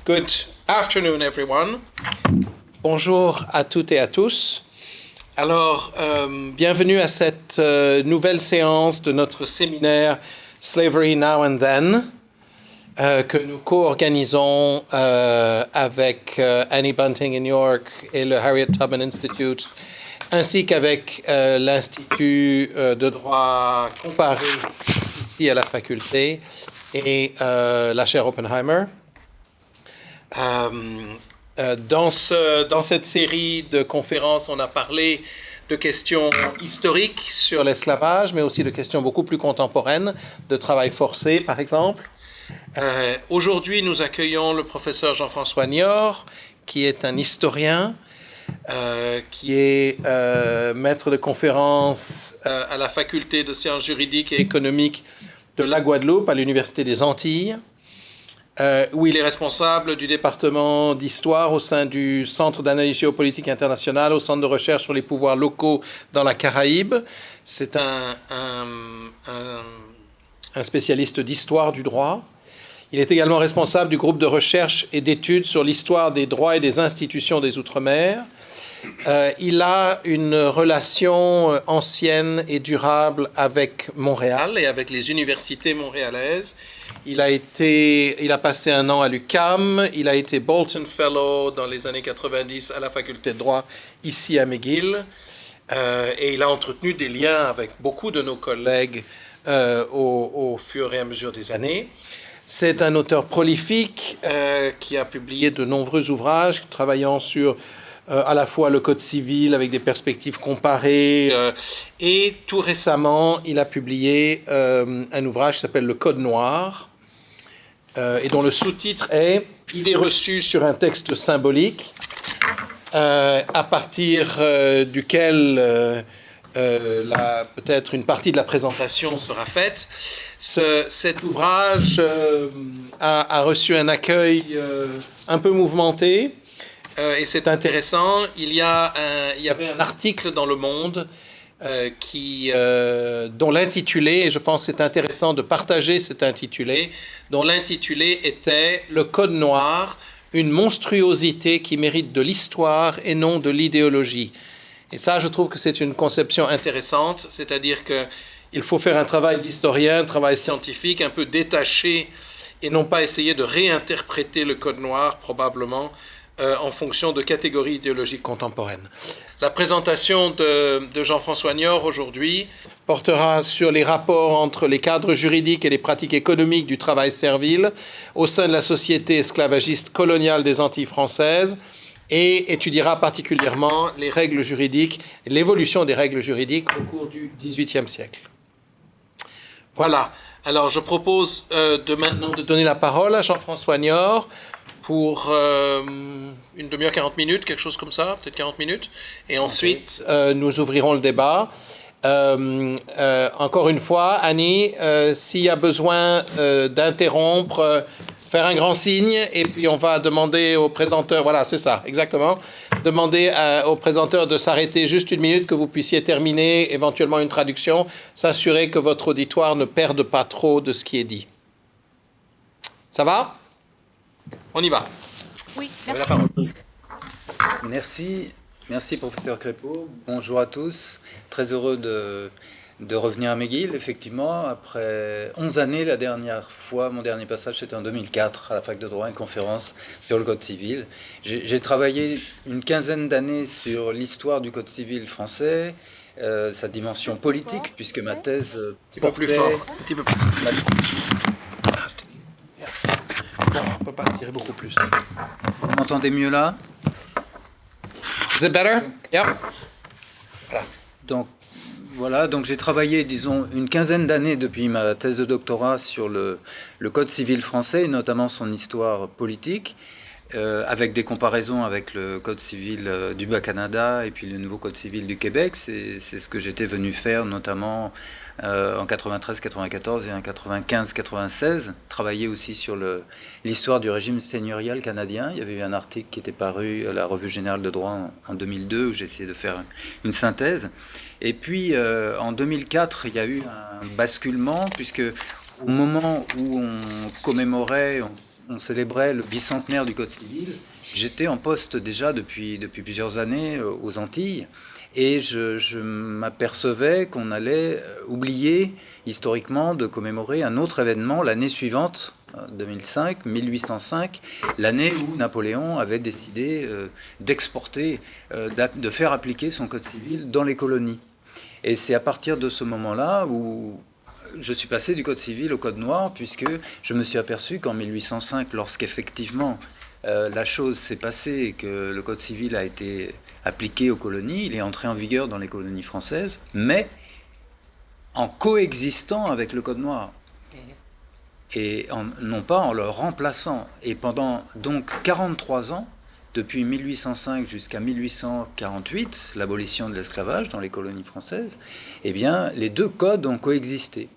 Good afternoon, everyone. Bonjour à toutes et à tous. Alors, bienvenue à cette nouvelle séance de notre séminaire Slavery Now and Then, que nous co-organisons avec Annie Bunting in York et le Harriet Tubman Institute, ainsi qu'avec l'Institut de droit comparé ici à la faculté et la chaire Oppenheimer. Dans cette série de conférences, on a parlé de questions historiques sur l'esclavage, mais aussi de questions beaucoup plus contemporaines, de travail forcé, par exemple. Aujourd'hui, nous accueillons le professeur Jean-François Niort, qui est un historien, qui est maître de conférences à la faculté de sciences juridiques et économiques de la Guadeloupe, à l'Université des Antilles, où il est responsable du département d'histoire au sein du Centre d'analyse géopolitique internationale, au Centre de recherche sur les pouvoirs locaux dans la Caraïbe. C'est un spécialiste d'histoire du droit. Il est également responsable du groupe de recherche et d'études sur l'histoire des droits et des institutions des Outre-mer. Il a une relation ancienne et durable avec Montréal et avec les universités montréalaises. Il a passé un an à l'UQAM, il a été Bolton Fellow dans les années 90 à la faculté de droit ici à McGill, et il a entretenu des liens avec beaucoup de nos collègues au fur et à mesure des années. C'est un auteur prolifique qui a publié de nombreux ouvrages travaillant sur à la fois le Code civil avec des perspectives comparées, et tout récemment, il a publié un ouvrage qui s'appelle Le Code noir, et dont le sous-titre est « Idées reçues sur un texte symbolique », à partir duquel peut-être une partie de la présentation sera faite. Cet ouvrage a reçu un accueil un peu mouvementé, et c'est intéressant. Il y avait un article dans Le Monde dont l'intitulé, et je pense que c'est intéressant de partager cet intitulé, dont l'intitulé était « Le Code noir, une monstruosité qui mérite de l'histoire et non de l'idéologie ». Et ça, je trouve que c'est une conception intéressante, c'est-à-dire qu'il faut faire un travail d'historien, un travail scientifique, un peu détaché, et non pas essayer de réinterpréter le Code noir, probablement, en fonction de catégories idéologiques contemporaines. La présentation de Jean-François Niort aujourd'hui portera sur les rapports entre les cadres juridiques et les pratiques économiques du travail servile au sein de la société esclavagiste coloniale des Antilles françaises, et étudiera particulièrement les règles juridiques, l'évolution des règles juridiques au cours du XVIIIe siècle. Voilà. Alors, je propose maintenant de donner la parole à Jean-François Niort pour une demi-heure, 40 minutes, quelque chose comme ça, peut-être 40 minutes. Et ensuite, nous ouvrirons le débat. Encore une fois, Annie, s'il y a besoin d'interrompre, faire un grand signe, et puis on va demander au présenteur, voilà, c'est ça, exactement, demander au présenteur de s'arrêter juste une minute, que vous puissiez terminer éventuellement une traduction, s'assurer que votre auditoire ne perde pas trop de ce qui est dit. Ça va ? On y va. Oui, vous avez la parole. Merci professeur Crépeau. Bonjour à tous. Très heureux de revenir à McGill, effectivement. Après 11 années, la dernière fois, mon dernier passage, c'était en 2004, à la fac de droit, une conférence sur le Code civil. J'ai travaillé une quinzaine d'années sur l'histoire du Code civil français, sa dimension politique, puisque ma thèse Un peu plus fort, un petit peu plus fort. Non, on ne peut pas tirer beaucoup plus. Vous m'entendez mieux là? Is it better? Yep. Voilà. Donc j'ai travaillé, disons, une quinzaine d'années depuis ma thèse de doctorat sur le Code civil français, et notamment son histoire politique, avec des comparaisons avec le Code civil du Bas-Canada et puis le nouveau Code civil du Québec. C'est ce que j'étais venu faire, notamment en 93-94 et en 95-96, travailler aussi sur l'histoire du régime seigneurial canadien. Il y avait eu un article qui était paru à la Revue Générale de Droit en 2002, où j'ai essayé de faire une synthèse. Et puis, en 2004, il y a eu un basculement, puisque au moment où on commémorait, on célébrait le bicentenaire du Code civil, j'étais en poste déjà depuis plusieurs années aux Antilles, et je m'apercevais qu'on allait oublier historiquement de commémorer un autre événement l'année suivante, 2005, 1805, l'année où Napoléon avait décidé d'exporter, de faire appliquer son Code civil dans les colonies. Et c'est à partir de ce moment-là où je suis passé du Code civil au Code noir, puisque je me suis aperçu qu'en 1805, lorsqu'effectivement la chose s'est passée et que le Code civil a été appliqué aux colonies, il est entré en vigueur dans les colonies françaises, mais en coexistant avec le Code noir, et non pas en le remplaçant. Et pendant donc 43 ans, depuis 1805 jusqu'à 1848, l'abolition de l'esclavage dans les colonies françaises, eh bien, les deux codes ont coexisté.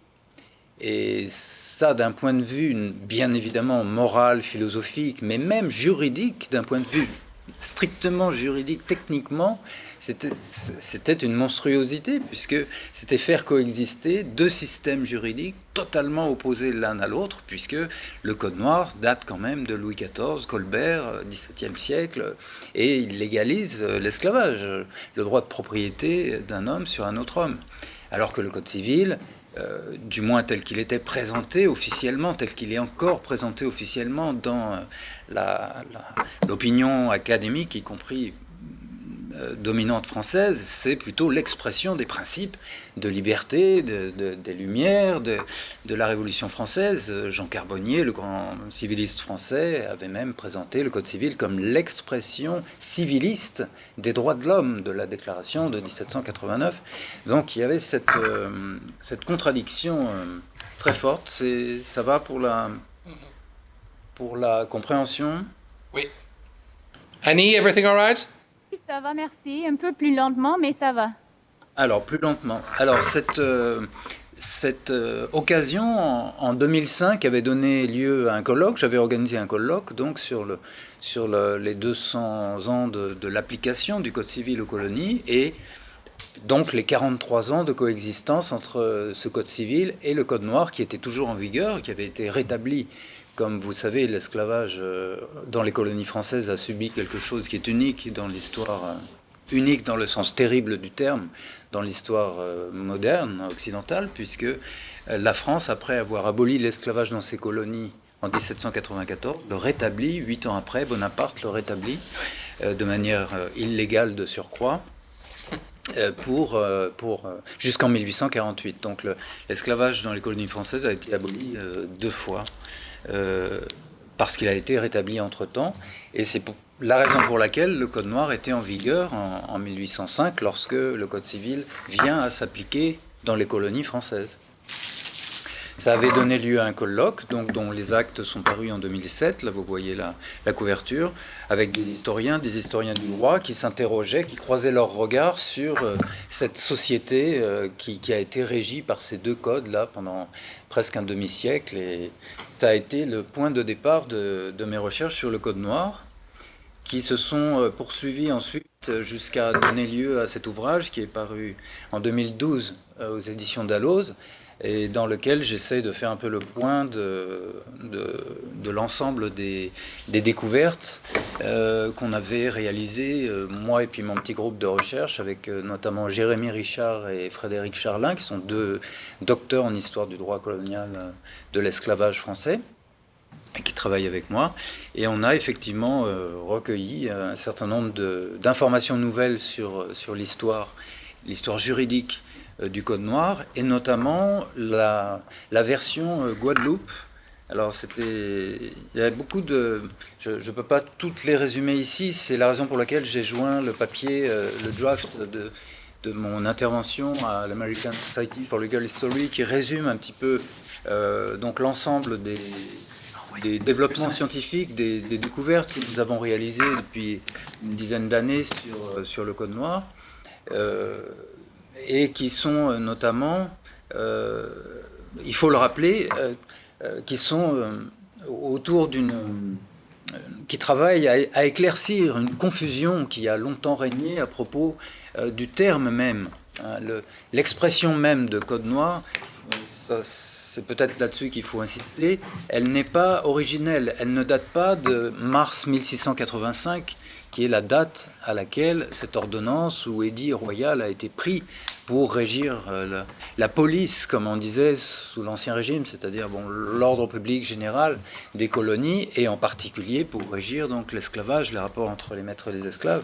Et ça, d'un point de vue bien évidemment moral, philosophique, mais même juridique, d'un point de vue strictement juridique, techniquement, c'était une monstruosité, puisque c'était faire coexister deux systèmes juridiques totalement opposés l'un à l'autre, puisque le Code noir date quand même de Louis XIV, Colbert, XVIIe siècle, et il légalise l'esclavage, le droit de propriété d'un homme sur un autre homme. Alors que le Code civil, du moins tel qu'il était présenté officiellement, tel qu'il est encore présenté officiellement dans l'opinion académique, y compris dominante française, c'est plutôt l'expression des principes de liberté, des Lumières, de la Révolution française. Jean Carbonnier, le grand civiliste français, avait même présenté le Code civil comme l'expression civiliste des droits de l'homme de la Déclaration de 1789. Donc il y avait cette contradiction très forte. Ça va pour la compréhension? Oui. Annie, everything all right? Ça va, merci. Un peu plus lentement, mais ça va. Alors, plus lentement. Alors, cette occasion, en 2005, avait donné lieu à un colloque. J'avais organisé un colloque donc, sur les 200 ans de l'application du Code civil aux colonies et donc les 43 ans de coexistence entre ce Code civil et le Code noir qui était toujours en vigueur, qui avait été rétabli. Comme vous savez, l'esclavage dans les colonies françaises a subi quelque chose qui est unique dans l'histoire, unique dans le sens terrible du terme, dans l'histoire moderne, occidentale, puisque la France, après avoir aboli l'esclavage dans ses colonies en 1794, le rétablit, 8 ans après, Bonaparte le rétablit de manière illégale de surcroît, jusqu'en 1848. Donc l'esclavage dans les colonies françaises a été aboli 2 fois. Parce qu'il a été rétabli entre-temps, et c'est la raison pour laquelle le Code noir était en vigueur en 1805, lorsque le Code civil vient à s'appliquer dans les colonies françaises. Ça avait donné lieu à un colloque, donc, dont les actes sont parus en 2007, là vous voyez la couverture, avec des historiens du droit qui s'interrogeaient, qui croisaient leurs regards sur cette société qui a été régie par ces deux codes-là pendant presque un demi-siècle, et ça a été le point de départ de mes recherches sur le Code noir, qui se sont poursuivis ensuite jusqu'à donner lieu à cet ouvrage qui est paru en 2012 aux éditions Dalloz, et dans lequel j'essaie de faire un peu le point de l'ensemble des découvertes qu'on avait réalisées, moi et puis mon petit groupe de recherche, avec notamment Jérémy Richard et Frédéric Charlin, qui sont 2 docteurs en histoire du droit colonial de l'esclavage français, et qui travaillent avec moi. Et on a effectivement recueilli un certain nombre d'informations nouvelles sur l'histoire juridique du Code noir, et notamment la version Guadeloupe. Alors il y avait beaucoup de... Je ne peux pas toutes les résumer ici, c'est la raison pour laquelle j'ai joint le papier, le draft de mon intervention à l'American Society for Legal History, qui résume un petit peu donc l'ensemble des développements scientifiques, des découvertes que nous avons réalisées depuis une dizaine d'années sur le Code noir. Et qui sont notamment, il faut le rappeler, qui sont autour qui travaillent à éclaircir une confusion qui a longtemps régné à propos du terme même. L'expression même de Code noir, c'est peut-être là-dessus qu'il faut insister, elle n'est pas originelle, elle ne date pas de mars 1685, qui est la date à laquelle cette ordonnance ou édit royal a été pris pour régir la police, comme on disait sous l'Ancien Régime, c'est-à-dire l'ordre public général des colonies, et en particulier pour régir donc l'esclavage, les rapports entre les maîtres et les esclaves.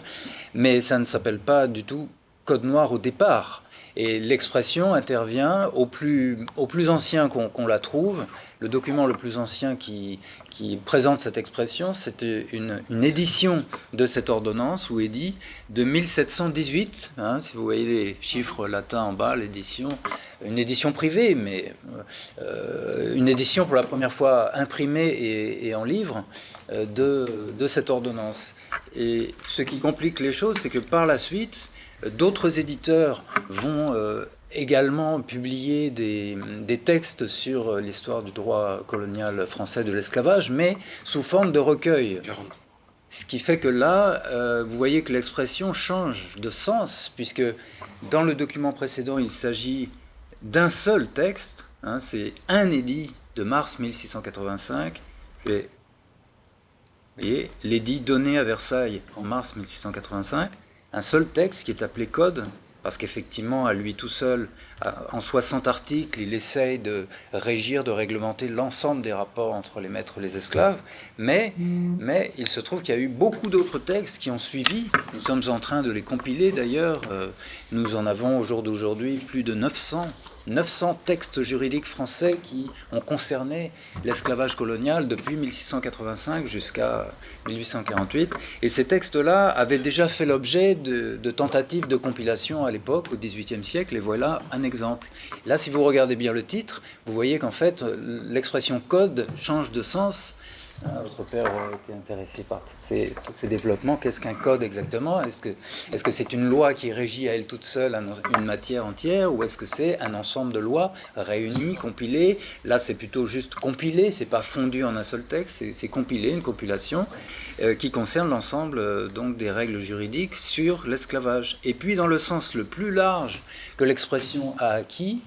Mais ça ne s'appelle pas du tout Code noir au départ. Et l'expression intervient au plus ancien qu'on la trouve. Le document le plus ancien qui présente cette expression, c'est une édition de cette ordonnance ou édit de 1718. Si vous voyez les chiffres latins en bas, l'édition, une édition privée, mais une édition pour la première fois imprimée et en livre de cette ordonnance. Et ce qui complique les choses, c'est que par la suite, d'autres éditeurs vont également publier des textes sur l'histoire du droit colonial français de l'esclavage, mais sous forme de recueil. Ce qui fait que là, vous voyez que l'expression change de sens, puisque dans le document précédent, il s'agit d'un seul texte, c'est un édit de mars 1685, et, vous voyez, l'édit donné à Versailles en mars 1685, un seul texte qui est appelé Code, parce qu'effectivement, à lui tout seul, en 60 articles, il essaye de régir, de réglementer l'ensemble des rapports entre les maîtres et les esclaves, mais il se trouve qu'il y a eu beaucoup d'autres textes qui ont suivi. Nous sommes en train de les compiler d'ailleurs. Nous en avons au jour d'aujourd'hui plus de 900 textes juridiques français qui ont concerné l'esclavage colonial depuis 1685 jusqu'à 1848. Et ces textes-là avaient déjà fait l'objet de tentatives de compilation à l'époque, au XVIIIe siècle, et voilà un exemple. Là, si vous regardez bien le titre, vous voyez qu'en fait, l'expression code change de sens. Votre père était intéressé par tous ces développements. Qu'est-ce qu'un code exactement? Est-ce que c'est une loi qui régit à elle toute seule une matière entière, ou est-ce que c'est un ensemble de lois réunies, compilées? Là, c'est plutôt juste compilé, c'est pas fondu en un seul texte, c'est compilé, une compilation qui concerne l'ensemble donc des règles juridiques sur l'esclavage. Et puis, dans le sens le plus large que l'expression a acquis,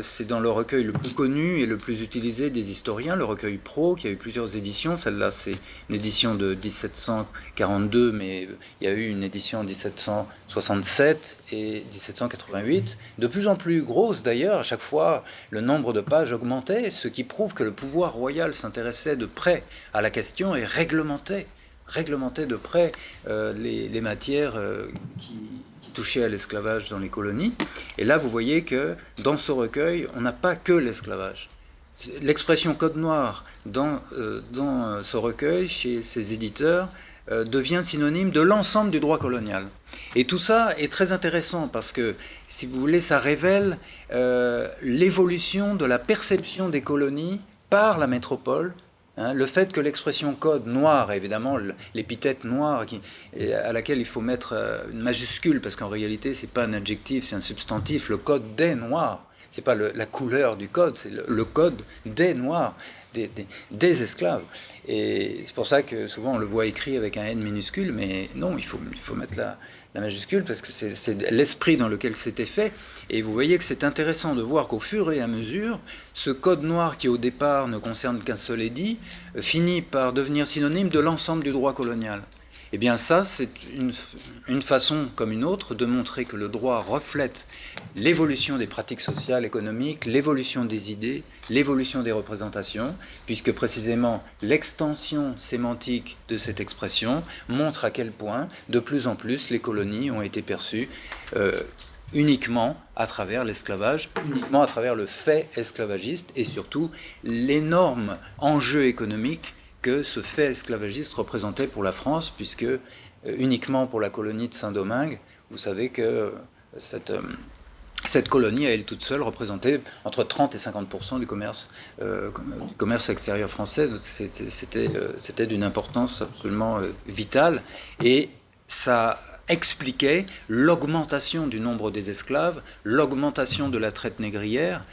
c'est dans le recueil le plus connu et le plus utilisé des historiens, le recueil Pro, qui a eu plusieurs éditions. Celle-là, c'est une édition de 1742, mais il y a eu une édition en 1767 et 1788, de plus en plus grosse d'ailleurs. À chaque fois, le nombre de pages augmentait, ce qui prouve que le pouvoir royal s'intéressait de près à la question et réglementait de près les matières qui touchaient à l'esclavage dans les colonies. Et là, vous voyez que dans ce recueil, on n'a pas que l'esclavage. L'expression code noir dans ce recueil, chez ces éditeurs, devient synonyme de l'ensemble du droit colonial. Et tout ça est très intéressant parce que, si vous voulez, ça révèle l'évolution de la perception des colonies par la métropole. Le fait que l'expression code noir, évidemment l'épithète noir à laquelle il faut mettre une majuscule, parce qu'en réalité c'est pas un adjectif, c'est un substantif, le code des noirs, c'est pas la couleur du code, c'est le code des noirs, des esclaves. Et c'est pour ça que souvent on le voit écrit avec un N minuscule, mais non, il faut mettre la majuscule, parce que c'est l'esprit dans lequel c'était fait. Et vous voyez que c'est intéressant de voir qu'au fur et à mesure, ce code noir qui au départ ne concerne qu'un seul édit, finit par devenir synonyme de l'ensemble du droit colonial. Eh bien ça, c'est une façon comme une autre de montrer que le droit reflète l'évolution des pratiques sociales, économiques, l'évolution des idées, l'évolution des représentations, puisque précisément l'extension sémantique de cette expression montre à quel point, de plus en plus, les colonies ont été perçues uniquement à travers l'esclavage, uniquement à travers le fait esclavagiste, et surtout l'énorme enjeu économique que ce fait esclavagiste représentait pour la France, puisque uniquement pour la colonie de Saint-Domingue, vous savez que cette colonie, à elle toute seule, représentait entre 30 et 50% du commerce extérieur français. C'était d'une importance absolument vitale, et ça expliquait l'augmentation du nombre des esclaves, l'augmentation de la traite négrière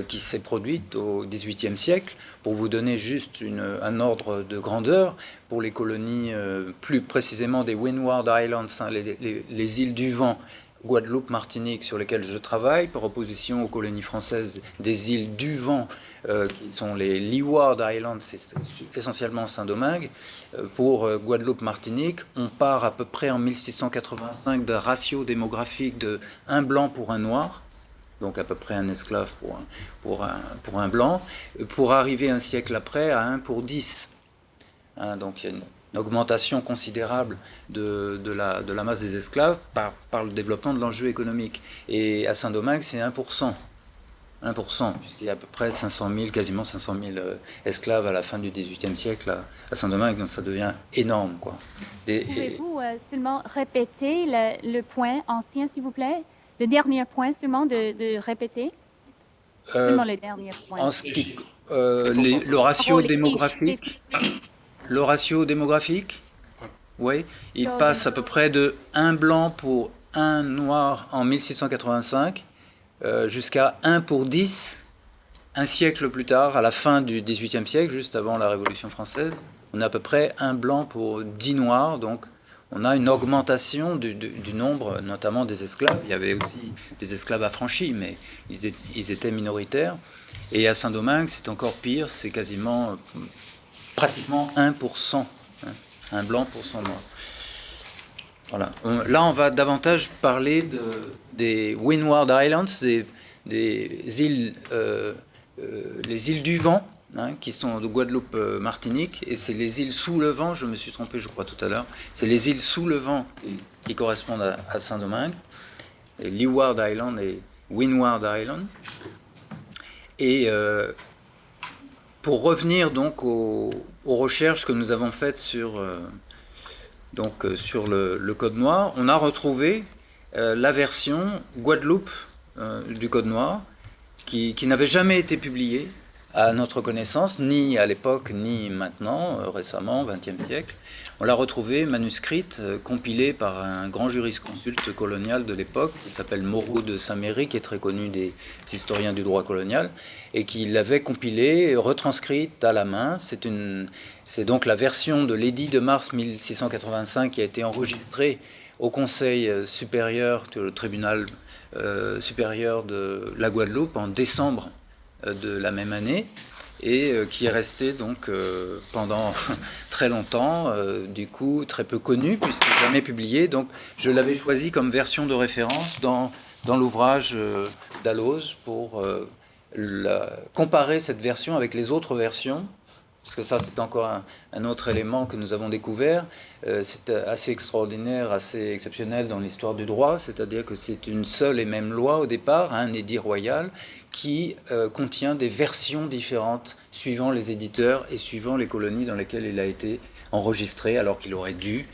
qui s'est produite au XVIIIe siècle. Pour vous donner juste un ordre de grandeur, pour les colonies plus précisément des Windward Islands, les îles du Vent, Guadeloupe, Martinique, sur lesquelles je travaille, par opposition aux colonies françaises des îles du Vent, qui sont les Leeward Islands, c'est essentiellement Saint-Domingue. Pour Guadeloupe, Martinique, on part à peu près en 1685 d'un ratio démographique de 1 blanc pour un noir, donc à peu près un esclave pour un blanc, pour arriver un siècle après à 1 pour 10. Donc il y a une augmentation considérable de la masse des esclaves par le développement de l'enjeu économique. Et à Saint-Domingue, c'est 1%. 1%, puisqu'il y a à peu près 500 000, quasiment 500 000 esclaves à la fin du XVIIIe siècle à Saint-Domingue, donc ça devient énorme, quoi. Pouvez-vous seulement répéter le point ancien, s'il vous plaît? Le dernier point seulement de répéter? Seulement le dernier point. En ce qui, le ratio démographique... Le ratio démographique, oui, il passe à peu près de 1 blanc pour 1 noir en 1685 jusqu'à 1 pour 10 un siècle plus tard, à la fin du XVIIIe siècle, juste avant la Révolution française. On a à peu près 1 blanc pour 10 noirs, donc on a une augmentation du nombre, notamment des esclaves. Il y avait aussi des esclaves affranchis, mais ils étaient minoritaires. Et à Saint-Domingue, c'est encore pire, c'est quasiment... pratiquement 1%, un blanc pour 100 noirs. Voilà. Là, on va davantage parler des Windward Islands, des îles, les îles du vent, qui sont de Guadeloupe, Martinique, et c'est les îles sous le vent, je me suis trompé, je crois, tout à l'heure, c'est les îles sous le vent qui correspondent à Saint-Domingue, les Leeward Island et Windward Island. Et pour revenir donc aux recherches que nous avons faites sur le Code noir, on a retrouvé la version Guadeloupe du Code noir qui n'avait jamais été publiée à notre connaissance, ni à l'époque, ni maintenant, récemment, au XXe siècle. On l'a retrouvée manuscrite, compilée par un grand jurisconsulte colonial de l'époque, qui s'appelle Moreau de Saint-Méry, qui est très connu des historiens du droit colonial, et qui l'avait compilée, retranscrite à la main. C'est donc la version de l'édit de mars 1685 qui a été enregistrée au Conseil supérieur, le tribunal supérieur de la Guadeloupe, en décembre de la même année, et qui est resté donc pendant très longtemps, du coup très peu connu puisqu'il n'est jamais publié. Donc je l'avais choisi comme version de référence dans l'ouvrage d'Alloz pour comparer cette version avec les autres versions, parce que ça c'est encore un autre élément que nous avons découvert. C'est assez extraordinaire, assez exceptionnel dans l'histoire du droit, c'est-à-dire que c'est une seule et même loi au départ, un édit royal, qui contient des versions différentes suivant les éditeurs et suivant les colonies dans lesquelles il a été enregistré, alors qu'il aurait dû,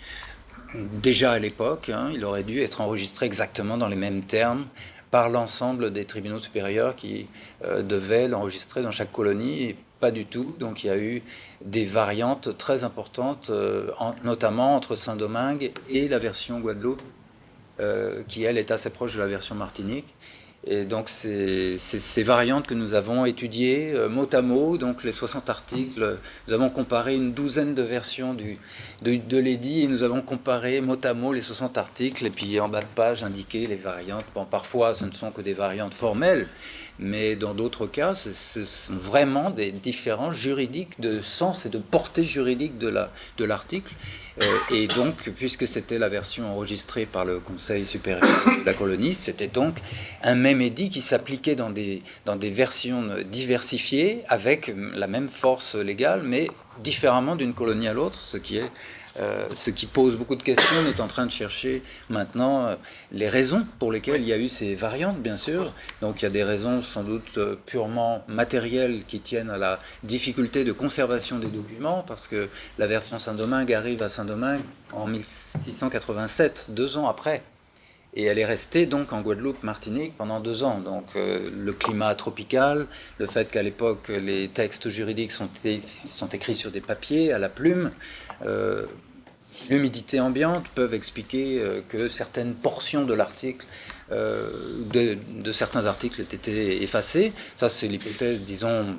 déjà à l'époque, il aurait dû être enregistré exactement dans les mêmes termes par l'ensemble des tribunaux supérieurs qui devaient l'enregistrer dans chaque colonie, et pas du tout. Donc il y a eu des variantes très importantes, notamment entre Saint-Domingue et la version Guadeloupe, qui elle est assez proche de la version Martinique. Et donc c'est ces variantes que nous avons étudiées mot à mot, donc les 60 articles. Nous avons comparé une douzaine de versions de l'édit, et nous avons comparé mot à mot les 60 articles, et puis en bas de page indiqué les variantes. Bon, parfois ce ne sont que des variantes formelles, mais dans d'autres cas ce sont vraiment des différences juridiques de sens et de portée juridique de l'article. Et donc, puisque c'était la version enregistrée par le Conseil supérieur de la colonie, c'était donc un même édit qui s'appliquait dans des versions diversifiées, avec la même force légale, mais différemment d'une colonie à l'autre, ce qui pose beaucoup de questions. On est en train de chercher maintenant les raisons pour lesquelles il y a eu ces variantes, bien sûr. Donc il y a des raisons sans doute purement matérielles qui tiennent à la difficulté de conservation des documents, parce que la version Saint-Domingue arrive à Saint-Domingue en 1687, 2 ans après. Et elle est restée donc en Guadeloupe, Martinique pendant 2 ans. Donc le climat tropical, le fait qu'à l'époque les textes juridiques sont écrits sur des papiers à la plume, l'humidité ambiante peuvent expliquer que certaines portions de l'article, de certains articles aient été effacées. Ça c'est l'hypothèse, disons,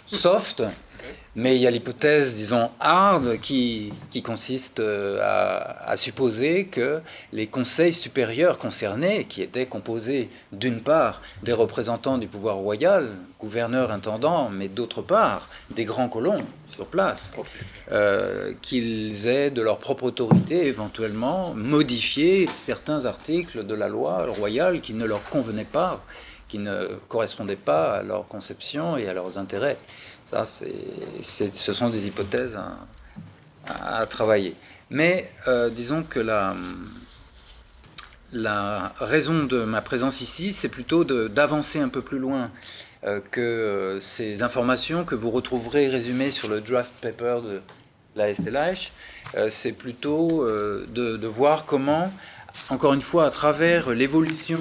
soft, mais il y a l'hypothèse, disons, hard, qui consiste à supposer que les conseils supérieurs concernés, qui étaient composés d'une part des représentants du pouvoir royal, gouverneurs, intendants, mais d'autre part des grands colons sur place, qu'ils aient de leur propre autorité éventuellement modifié certains articles de la loi royale qui ne leur convenaient pas, qui ne correspondaient pas à leur conception et à leurs intérêts. Ça, ce sont des hypothèses à travailler. Mais disons que la raison de ma présence ici, c'est plutôt d'avancer un peu plus loin que ces informations que vous retrouverez résumées sur le draft paper de la SLH. C'est plutôt de voir comment, encore une fois, à travers l'évolution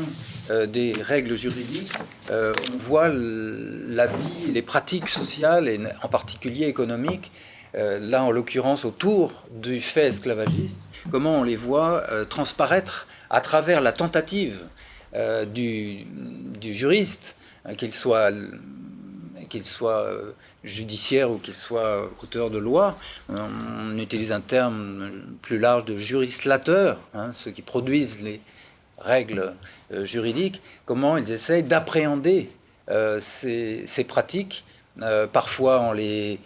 des règles juridiques, on voit la vie, les pratiques sociales, et en particulier économiques, là en l'occurrence autour du fait esclavagiste, comment on les voit transparaître à travers la tentative du juriste, qu'il soit judiciaire ou qu'il soit auteur de loi. On utilise un terme plus large de jurislateur, ceux qui produisent les règles juridiques, comment ils essayent d'appréhender ces pratiques, parfois en les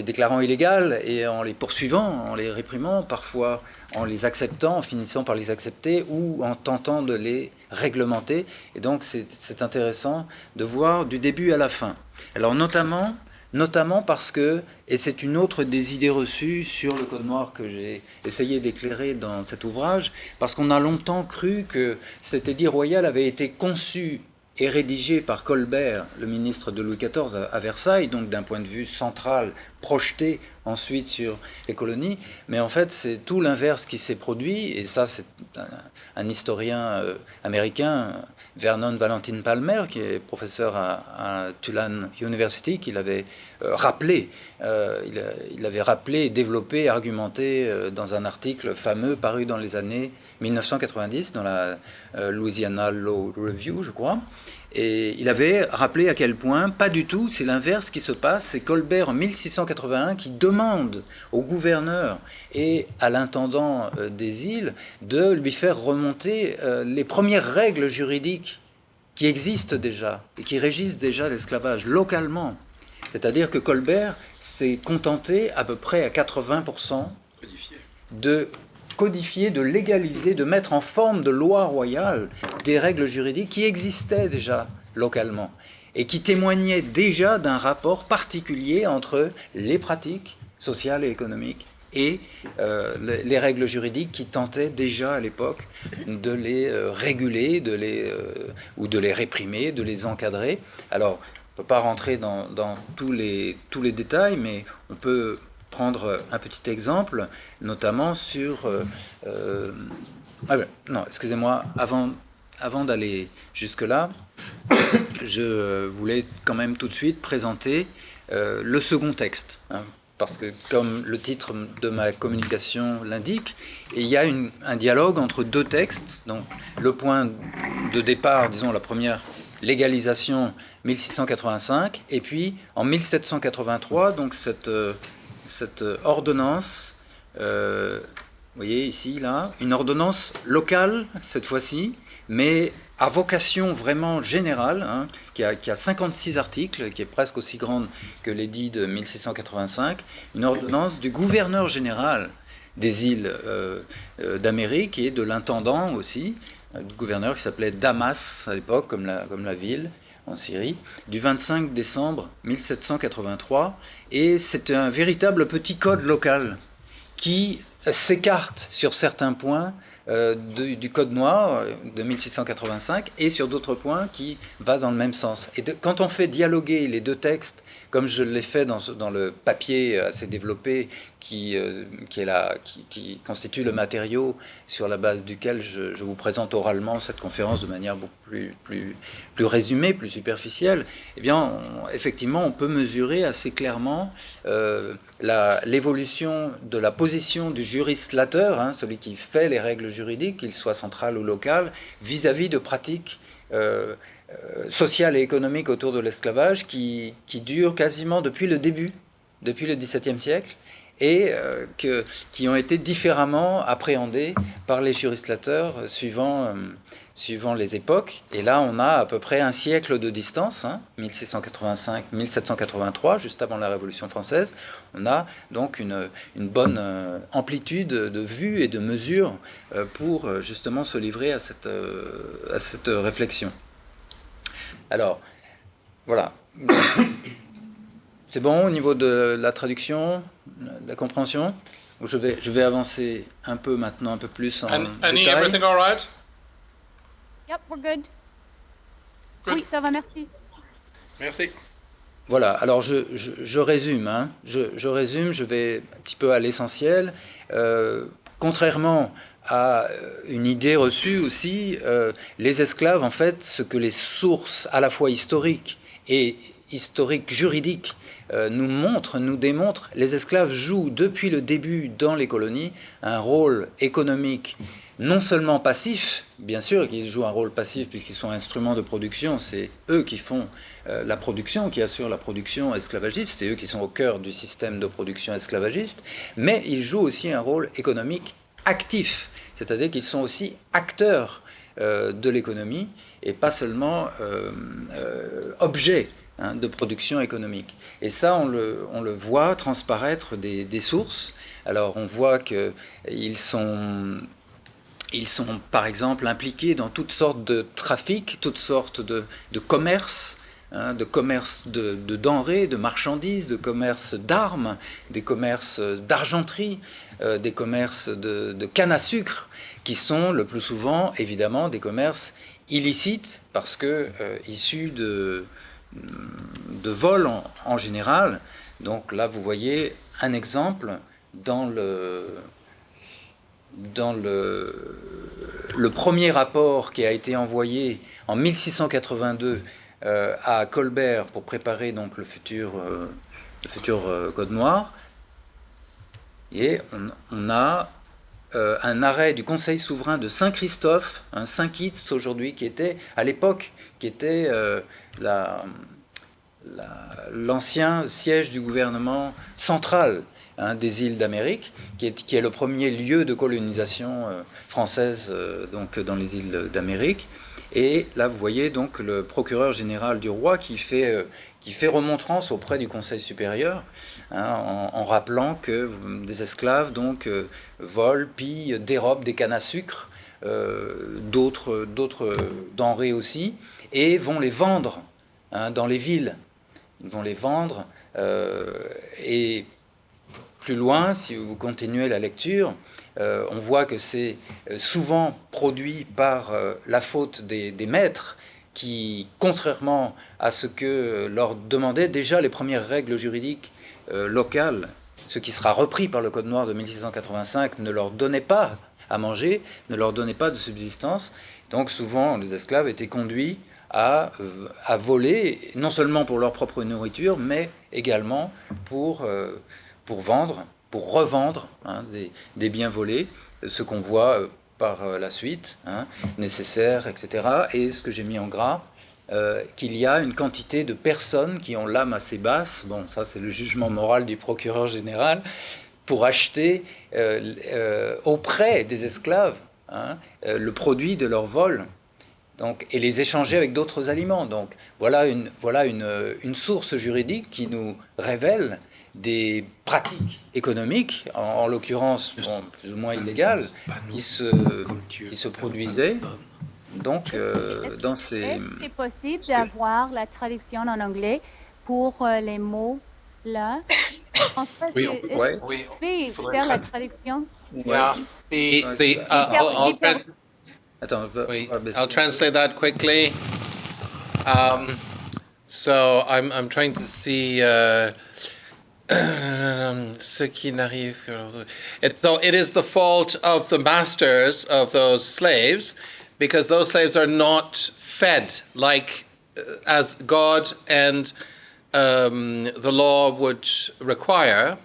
déclarant illégales et en les poursuivant, en les réprimant, parfois en les acceptant, en finissant par les accepter ou en tentant de les réglementer. Et donc c'est intéressant de voir du début à la fin. Alors notamment parce que, et c'est une autre des idées reçues sur le Code noir que j'ai essayé d'éclairer dans cet ouvrage, parce qu'on a longtemps cru que cet édit royal avait été conçu et rédigé par Colbert, le ministre de Louis XIV à Versailles, donc d'un point de vue central, projeté ensuite sur les colonies. Mais en fait, c'est tout l'inverse qui s'est produit, et ça, c'est un historien américain, Vernon Valentin Palmer, qui est professeur à Tulane University, qui l'avait rappelé. Il avait rappelé, développé, argumenté dans un article fameux paru dans les années 1990 dans la Louisiana Law Review, je crois. Et il avait rappelé à quel point, pas du tout, c'est l'inverse qui se passe. C'est Colbert en 1681 qui demande au gouverneur et à l'intendant des îles de lui faire remonter les premières règles juridiques qui existent déjà et qui régissent déjà l'esclavage localement. C'est-à-dire que Colbert s'est contenté à peu près à 80% de codifier, de légaliser, de mettre en forme de loi royale des règles juridiques qui existaient déjà localement et qui témoignaient déjà d'un rapport particulier entre les pratiques sociales et économiques et les règles juridiques qui tentaient déjà à l'époque de les réguler, ou de les réprimer, de les encadrer. Alors, on ne peut pas rentrer dans tous les détails, mais on peut prendre un petit exemple, notamment sur... non, excusez-moi, avant d'aller jusque-là, je voulais quand même tout de suite présenter le second texte, parce que comme le titre de ma communication l'indique, il y a un dialogue entre deux textes. Donc le point de départ, disons la première légalisation 1685, et puis en 1783, donc cette ordonnance, vous voyez ici, là, une ordonnance locale cette fois-ci, mais à vocation vraiment générale, qui a 56 articles, qui est presque aussi grande que l'édit de 1685, une ordonnance du gouverneur général des îles d'Amérique et de l'intendant aussi, du gouverneur qui s'appelait Damas à l'époque, comme la ville en Syrie, du 25 décembre 1783, et c'est un véritable petit code local qui s'écarte sur certains points du Code noir de 1685 et sur d'autres points qui va dans le même sens. Et quand on fait dialoguer les deux textes, comme je l'ai fait dans le papier assez développé qui constitue le matériau sur la base duquel je vous présente oralement cette conférence de manière beaucoup plus résumée, plus superficielle, eh bien, effectivement, on peut mesurer assez clairement l'évolution de la position du jurislateur, celui qui fait les règles juridiques, qu'il soit central ou local, vis-à-vis de pratiques sociale et économique autour de l'esclavage qui dure quasiment depuis le début, depuis le XVIIe siècle, et qui ont été différemment appréhendés par les législateurs suivant les époques. Et là, on a à peu près un siècle de distance, 1685-1783, juste avant la Révolution française. On a donc une bonne amplitude de vue et de mesure pour justement se livrer à cette réflexion. Alors, voilà. C'est bon au niveau de la traduction, de la compréhension? Je vais avancer un peu maintenant, un peu plus en Annie, détail. everything all right? Yep, we're good. Good. Oui, ça va, merci. Merci. Voilà, alors je résume, je résume, je vais un petit peu à l'essentiel. Contrairement à une idée reçue aussi, les esclaves, en fait, ce que les sources à la fois historiques et historiques juridiques nous montrent, nous démontrent, les esclaves jouent depuis le début dans les colonies un rôle économique non seulement passif, bien sûr qu'ils jouent un rôle passif puisqu'ils sont instruments de production, c'est eux qui font la production, qui assurent la production esclavagiste, c'est eux qui sont au cœur du système de production esclavagiste, mais ils jouent aussi un rôle économique actif, c'est-à-dire qu'ils sont aussi acteurs de l'économie et pas seulement objets de production économique. Et ça, on le voit transparaître des sources. Alors, on voit qu'ils sont par exemple impliqués dans toutes sortes de trafics, toutes sortes de commerces, de commerce de denrées, de marchandises, de commerce d'armes, des commerces d'argenterie, des commerces de canne à sucre, qui sont le plus souvent, évidemment, des commerces illicites, parce que issus de vol en général. Donc là, vous voyez un exemple dans le premier rapport qui a été envoyé en 1682 à Colbert pour préparer donc le futur Code noir. Et on a un arrêt du Conseil souverain de Saint-Christophe, Saint-Kitts aujourd'hui, qui était à l'époque l'ancien siège du gouvernement central des îles d'Amérique, qui est le premier lieu de colonisation française donc dans les îles d'Amérique. Et là, vous voyez donc le procureur général du roi qui fait remontrance auprès du Conseil supérieur, en rappelant que des esclaves donc volent, pillent, dérobent des cannes à sucre, d'autres denrées aussi, et vont les vendre dans les villes. Ils vont les vendre et plus loin, si vous continuez la lecture, on voit que c'est souvent produit par la faute des maîtres qui, contrairement à ce que leur demandaient déjà les premières règles juridiques locales, ce qui sera repris par le Code noir de 1685, ne leur donnait pas à manger, ne leur donnait pas de subsistance. Donc souvent, les esclaves étaient conduits à voler, non seulement pour leur propre nourriture, mais également pour vendre, pour revendre des biens volés, ce qu'on voit par la suite, nécessaire, etc. Et ce que j'ai mis en gras, qu'il y a une quantité de personnes qui ont l'âme assez basse, bon, ça c'est le jugement moral du procureur général, pour acheter auprès des esclaves le produit de leur vol. Donc, et les échanger avec d'autres aliments. Donc voilà une source juridique qui nous révèle des pratiques économiques, en l'occurrence plus ou moins illégales, qui se produisaient. Donc, dans ces... Est-ce que c'est possible d'avoir la traduction en anglais pour les mots là? En fait, Oui, est-ce que faire la traduction? Yeah. I'll translate that quickly. So I'm trying to see ce qui n'arrive. So it is the fault of the masters of those slaves, because those slaves are not fed like as God and the law would require.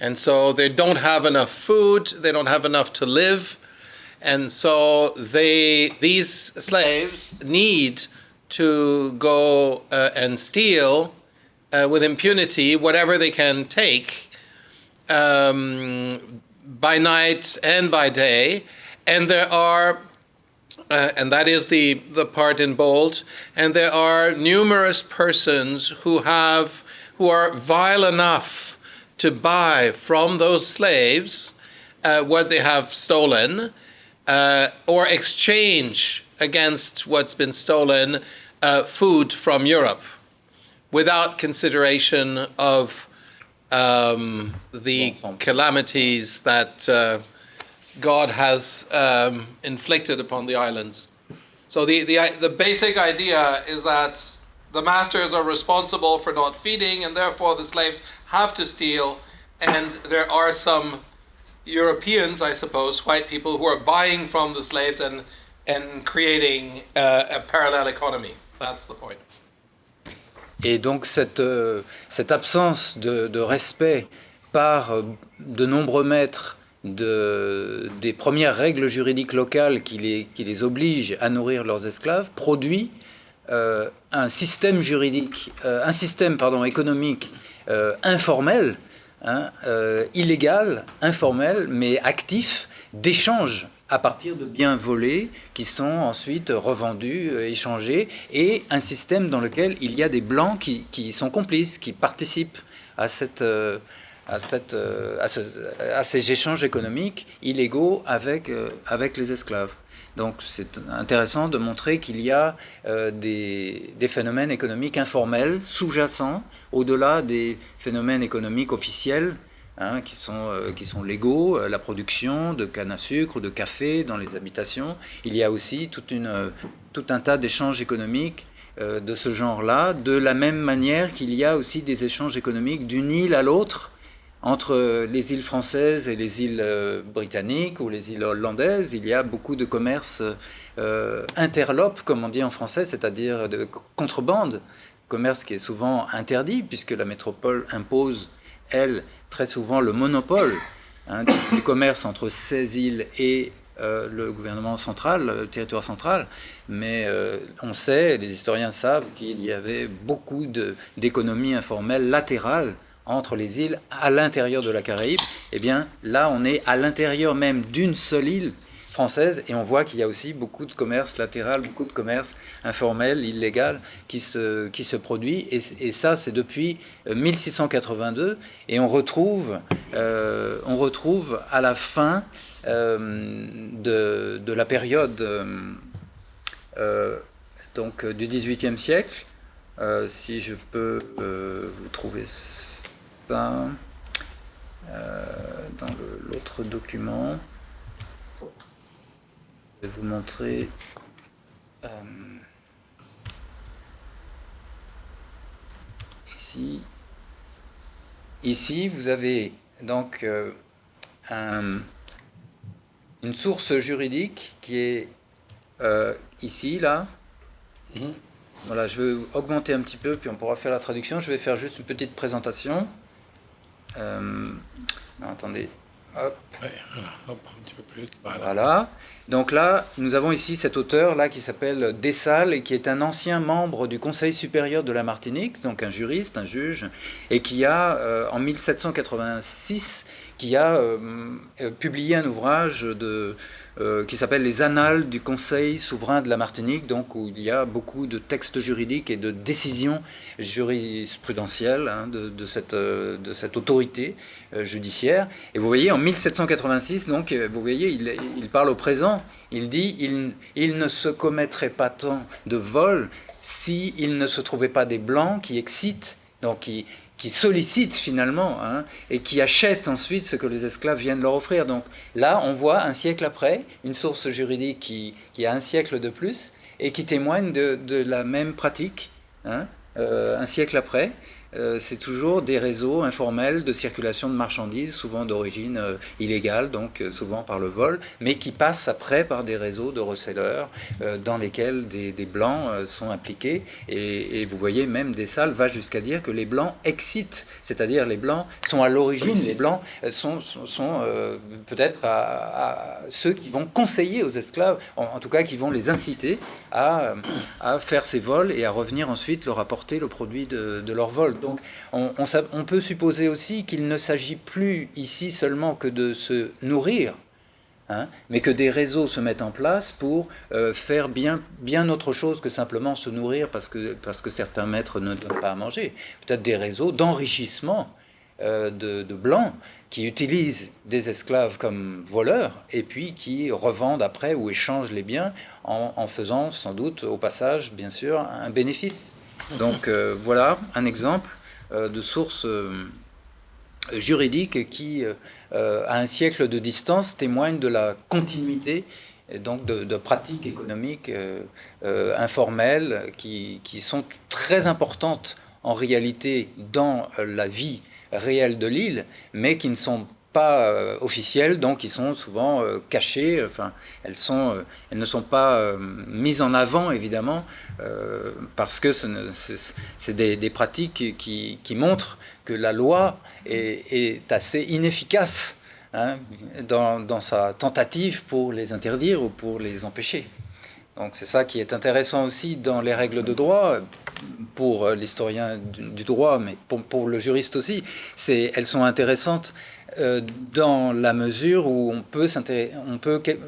And so they don't have enough food, they don't have enough to live, And so these slaves need to go and steal with impunity whatever they can take by night and by day. And there are, and that is the part in bold, and there are numerous persons who are vile enough to buy from those slaves what they have stolen, or exchange against what's been stolen food from Europe, without consideration of the calamities that God has inflicted upon the islands. So the basic idea is that the masters are responsible for not feeding, and therefore the slaves have to steal, and there are some Europeans, I suppose, white people, who are buying from the slaves and creating a parallel economy. That's the point. Et donc cette absence de respect par de nombreux maîtres des premières règles juridiques locales qui les obligent à nourrir leurs esclaves produit un système juridique, économique informel, illégal, informel, mais actif, d'échange à partir de biens volés qui sont ensuite revendus, échangés, et un système dans lequel il y a des blancs qui sont complices, qui participent à ces échanges économiques illégaux avec les esclaves. Donc c'est intéressant de montrer qu'il y a des phénomènes économiques informels, sous-jacents, au-delà des phénomènes économiques officiels, qui sont légaux, la production de canne à sucre, de café dans les habitations. Il y a aussi tout un tas d'échanges économiques de ce genre-là, de la même manière qu'il y a aussi des échanges économiques d'une île à l'autre, entre les îles françaises et les îles britanniques ou les îles hollandaises. Il y a beaucoup de commerce interlope, comme on dit en français, c'est-à-dire de contrebande, commerce qui est souvent interdit, puisque la métropole impose, elle, très souvent le monopole du commerce entre ces îles et le gouvernement central, le territoire central. Mais on sait, les historiens savent qu'il y avait beaucoup d'économies informelles latérales entre les îles à l'intérieur de la Caraïbe. Eh bien, là, on est à l'intérieur même d'une seule île française, et on voit qu'il y a aussi beaucoup de commerce latéral, beaucoup de commerce informel, illégal, qui se produit, et ça, c'est depuis 1682, et on retrouve à la fin de la période donc du XVIIIe siècle, si je peux vous trouver ça dans l'autre document. Je vais vous montrer ici. Ici, vous avez donc une source juridique qui est ici, là. Mm-hmm. Voilà, je vais augmenter un petit peu, puis on pourra faire la traduction. Je vais faire juste une petite présentation. Non, attendez. Hop. Ouais, hop, un petit peu plus. Voilà. Donc là, nous avons ici cet auteur là qui s'appelle Dessalles et qui est un ancien membre du Conseil supérieur de la Martinique, donc un juriste, un juge, et qui a, en 1786, qui a publié un ouvrage qui s'appelle Les Annales du Conseil souverain de la Martinique, donc où il y a beaucoup de textes juridiques et de décisions jurisprudentielles de cette autorité judiciaire. Et vous voyez, en 1786, donc, vous voyez, il parle au présent, il dit il ne se commettrait pas tant de vols s'il ne se trouvait pas des Blancs qui excitent, donc qui sollicitent finalement, et qui achètent ensuite ce que les esclaves viennent leur offrir. Donc là, on voit un siècle après, une source juridique qui a un siècle de plus, et qui témoigne de la même pratique, un siècle après. c'est toujours des réseaux informels de circulation de marchandises, souvent d'origine illégale, donc souvent par le vol, mais qui passent après par des réseaux de resellers dans lesquels des blancs sont impliqués. Et vous voyez, même Dessalles va jusqu'à dire que les blancs excitent, c'est-à-dire les blancs sont à l'origine, les blancs sont peut-être à ceux qui vont conseiller aux esclaves, en tout cas qui vont les inciter à faire ces vols et à revenir ensuite leur apporter le produit de leur vol. Donc on peut supposer aussi qu'il ne s'agit plus ici seulement que de se nourrir, mais que des réseaux se mettent en place pour faire bien autre chose que simplement se nourrir parce que certains maîtres ne donnent pas à manger. Peut-être des réseaux d'enrichissement de blancs qui utilisent des esclaves comme voleurs et puis qui revendent après ou échangent les biens en faisant sans doute au passage, bien sûr, un bénéfice. Donc voilà un exemple de source juridique qui, à un siècle de distance, témoigne de la continuité et donc de pratiques économiques informelles qui sont très importantes en réalité dans la vie réelle de l'île, mais qui ne sont pas officielles, donc qui sont souvent cachées. Enfin, elles ne sont pas mises en avant, évidemment, parce que c'est des pratiques qui montrent que la loi est assez inefficace dans sa tentative pour les interdire ou pour les empêcher. Donc c'est ça qui est intéressant aussi dans les règles de droit, pour l'historien du droit, mais pour le juriste aussi. Elles sont intéressantes dans la mesure où on peut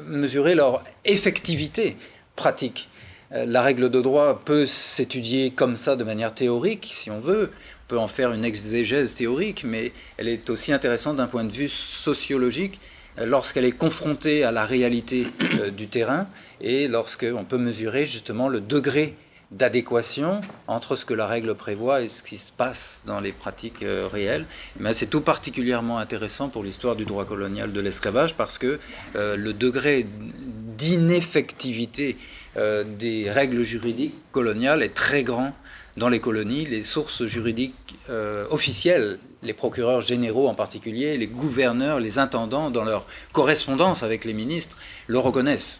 mesurer leur effectivité pratique. La règle de droit peut s'étudier comme ça de manière théorique, si on veut. On peut en faire une exégèse théorique, mais elle est aussi intéressante d'un point de vue sociologique lorsqu'elle est confrontée à la réalité du terrain et lorsqu'on peut mesurer justement le degré d'adéquation entre ce que la règle prévoit et ce qui se passe dans les pratiques réelles. Mais c'est tout particulièrement intéressant pour l'histoire du droit colonial de l'esclavage parce que le degré d'ineffectivité des règles juridiques coloniales est très grand dans les colonies. Les sources juridiques officielles, les procureurs généraux en particulier, les gouverneurs, les intendants, dans leur correspondance avec les ministres, le reconnaissent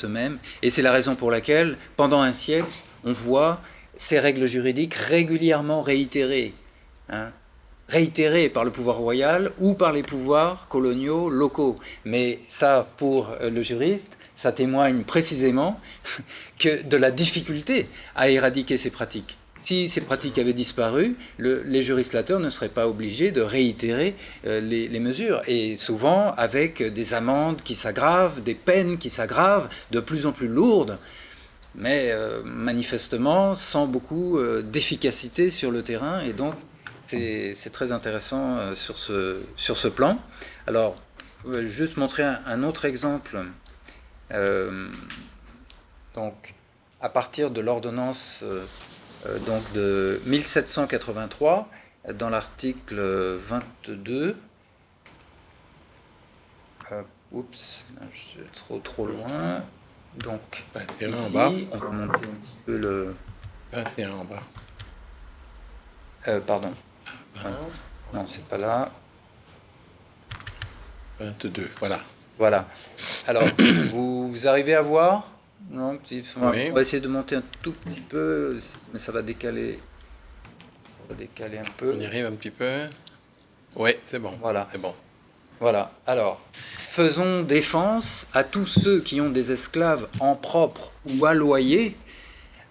eux-mêmes. Et c'est la raison pour laquelle, pendant un siècle, on voit ces règles juridiques régulièrement réitérées. Réitérées par le pouvoir royal ou par les pouvoirs coloniaux locaux. Mais ça, pour le juriste, ça témoigne précisément de la difficulté à éradiquer ces pratiques. Si ces pratiques avaient disparu, les législateurs ne seraient pas obligés de réitérer les mesures. Et souvent avec des amendes qui s'aggravent, des peines qui s'aggravent, de plus en plus lourdes, mais manifestement sans beaucoup d'efficacité sur le terrain. Et donc c'est très intéressant sur ce plan. Alors, je vais juste montrer un autre exemple. Donc, à partir de l'ordonnance donc de 1783, dans l'article 22, oups, je suis trop loin. Donc, 21 ici, en bas. on va monter un petit peu le... 21 en bas. Pardon. Non, c'est pas là. 22, voilà. Voilà. Alors, vous arrivez à voir? Non, Oui. On va essayer de monter un tout petit peu, mais ça va décaler. Ça va décaler un peu. On y arrive un petit peu. Oui, c'est bon. Voilà. C'est bon. Voilà. Alors, faisons défense à tous ceux qui ont des esclaves en propre ou à loyer,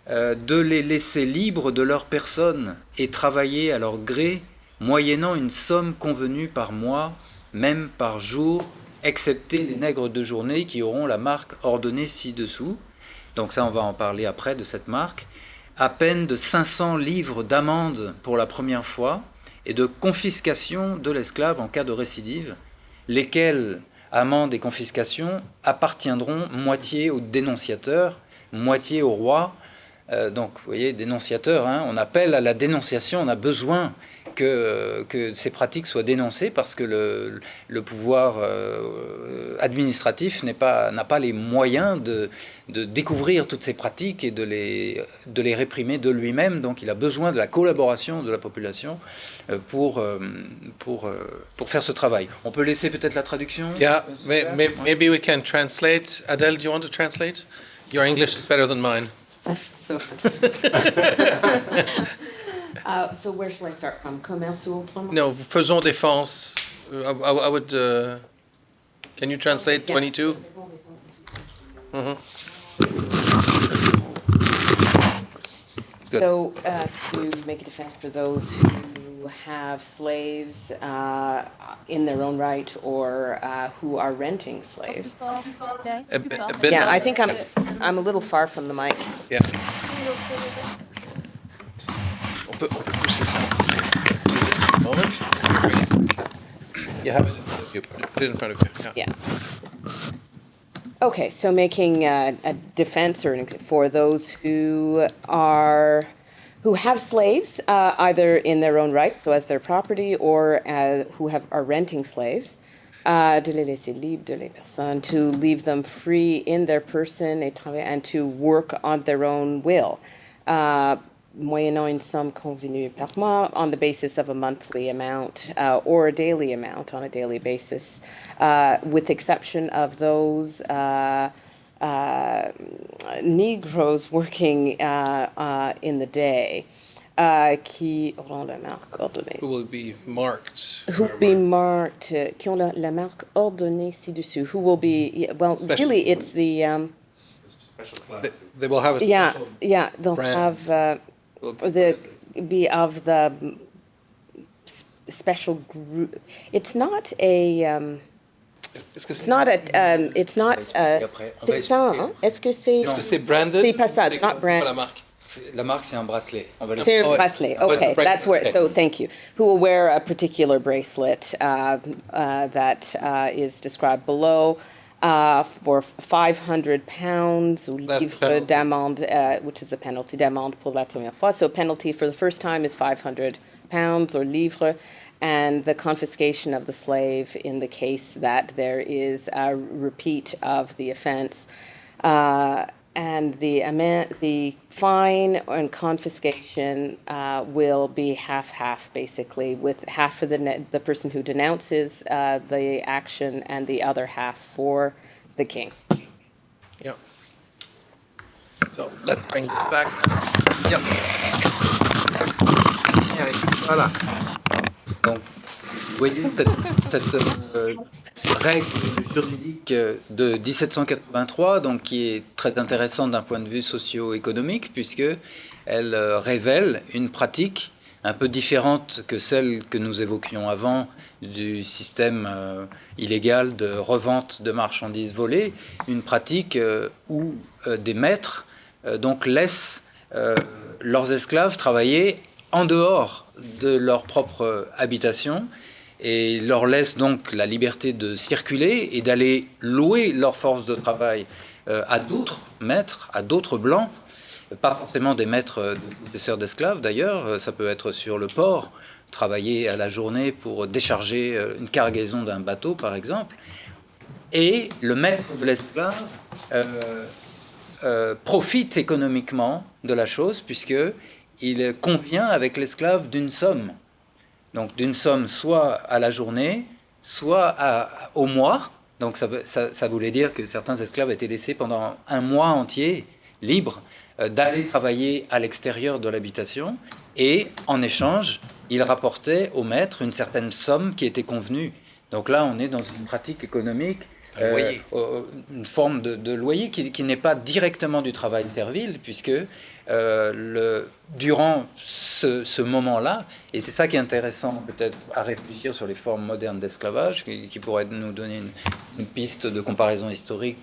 de les laisser libres de leur personne et travailler à leur gré, moyennant une somme convenue par mois, même par jour, excepté les nègres de journée qui auront la marque ordonnée ci-dessous. Donc ça, on va en parler après de cette marque. À peine de 500 livres d'amende pour la première fois et de confiscation de l'esclave en cas de récidive, lesquelles amendes et confiscations appartiendront moitié au dénonciateur, moitié au roi. Donc, vous voyez, dénonciateur, on appelle à la dénonciation, on a besoin que ces pratiques soient dénoncées parce que le pouvoir administratif n'a pas les moyens de découvrir toutes ces pratiques et de les réprimer de lui-même. Donc il a besoin de la collaboration de la population pour faire ce travail. On peut laisser peut-être la traduction. Yeah, maybe we can translate. Adele, do you want to translate? Your English is better than mine. So where shall I start from? Commerce ou autrement? No, faisons défense. I would. Can you translate 22? Mm-hmm. Good. So to make a defense for those who have slaves in their own right or who are renting slaves. A bit- Yeah, I think I'm a little far from the mic. Yeah. On peut pousser ça. Moment. You have it. You put it in front of you. Yeah. Yeah. Okay, so making a defense for those who have slaves, either in their own right, so as their property, or who are renting slaves, de les laisser libres de les personnes, to leave them free in their person and to work on their own will, moyennant une somme convenue par mois on the basis of a monthly amount or a daily amount on a daily basis, with exception of those Negroes working in the day, qui auront la marque ordonnée. Who will be marked. Who will be marked, qui ont la marque ordonnée ci-dessus. Who will be, well, Special. really it's the, They will have a yeah, special they'll brand. have, be of the special group. It's not a, Est-ce que it's not a, it's not, Après, on va c'est ça, hein? Est-ce que c'est, Est-ce que c'est branded? C'est pas ça, C'est quoi? not C'est quoi brand. la marque? La marque, c'est un bracelet. On va le c'est Oh, a bracelet, oh, it's a okay, bracelet, that's where, okay. so thank you. Who will wear a particular bracelet that is described below for 500 pounds ou That's the livre penalty. d'amende, which is the penalty d'amende pour la première fois. So penalty for the first time is 500 pounds or livre, and the confiscation of the slave in the case that there is a repeat of the offense. And the fine and confiscation will be half-half, basically, with half for the person who denounces the action and the other half for the king. Yeah. So let's bring this back. Yep. Yeah, voilà. Donc, vous voyez cette règle juridique de 1783, donc, qui est très intéressante d'un point de vue socio-économique, puisqu'elle révèle une pratique un peu différente que celle que nous évoquions avant du système illégal de revente de marchandises volées, une pratique où des maîtres donc laissent leurs esclaves travailler en dehors de leur propre habitation et leur laissent donc la liberté de circuler et d'aller louer leur force de travail à d'autres maîtres, à d'autres blancs, pas forcément des maîtres possesseurs d'esclaves d'ailleurs, ça peut être sur le port, travailler à la journée pour décharger une cargaison d'un bateau par exemple, et le maître de l'esclave profite économiquement de la chose puisqu'il convient avec l'esclave d'une somme. Donc d'une somme soit à la journée, soit au mois. Donc ça voulait dire que certains esclaves étaient laissés pendant un mois entier, libres, d'aller travailler à l'extérieur de l'habitation. Et en échange, ils rapportaient au maître une certaine somme qui était convenue. Donc là, on est dans une pratique économique, une forme de loyer qui n'est pas directement du travail servile, puisque durant ce moment-là, et c'est ça qui est intéressant peut-être à réfléchir sur les formes modernes d'esclavage, qui pourrait nous donner une piste de comparaison historique,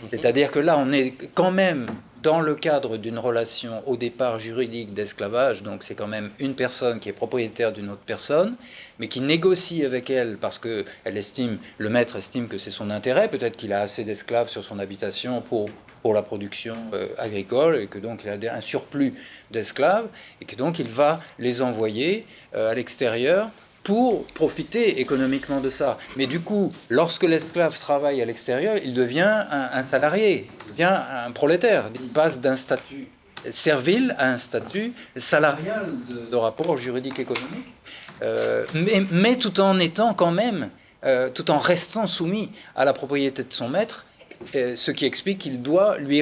c'est-à-dire que là, on est quand même dans le cadre d'une relation au départ juridique d'esclavage, donc c'est quand même une personne qui est propriétaire d'une autre personne, mais qui négocie avec elle parce que le maître estime que c'est son intérêt, peut-être qu'il a assez d'esclaves sur son habitation pour pour la production agricole, et que donc il a un surplus d'esclaves, et que donc il va les envoyer à l'extérieur pour profiter économiquement de ça. Mais du coup, lorsque l'esclave travaille à l'extérieur, il devient un salarié, il devient un prolétaire. Il passe d'un statut servile à un statut salarial de rapport juridique économique, mais tout en étant quand même, tout en restant soumis à la propriété de son maître, ce qui explique qu'il doit lui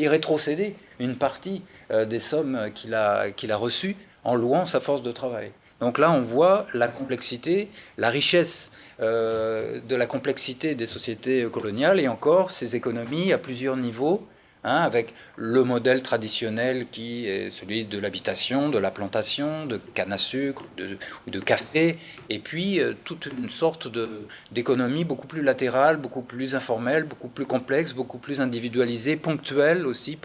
rétrocéder une partie des sommes qu'il a reçues en louant sa force de travail. Donc là, on voit la complexité, la richesse de la complexité des sociétés coloniales, et encore ces économies à plusieurs niveaux, avec le modèle traditionnel qui est celui de l'habitation, de la plantation, de canne à sucre ou de café, et puis toute une sorte d'économie beaucoup plus latérale, beaucoup plus informelle, beaucoup plus complexe, beaucoup plus individualisée, ponctuelle aussi,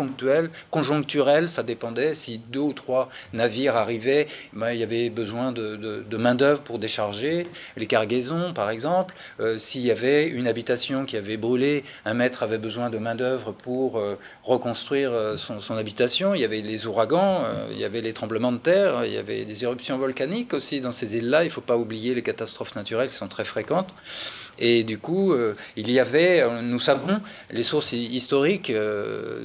conjoncturelle, ça dépendait. Si 2 ou 3 navires arrivaient, il y avait besoin de main-d'œuvre pour décharger les cargaisons, par exemple. S'il y avait une habitation qui avait brûlé, un maître avait besoin de main-d'œuvre pour reconstruire son habitation. Il y avait les ouragans, il y avait les tremblements de terre, il y avait des éruptions volcaniques aussi dans ces îles-là. Il ne faut pas oublier les catastrophes naturelles qui sont très fréquentes. Et du coup, il y avait, nous savons, les sources historiques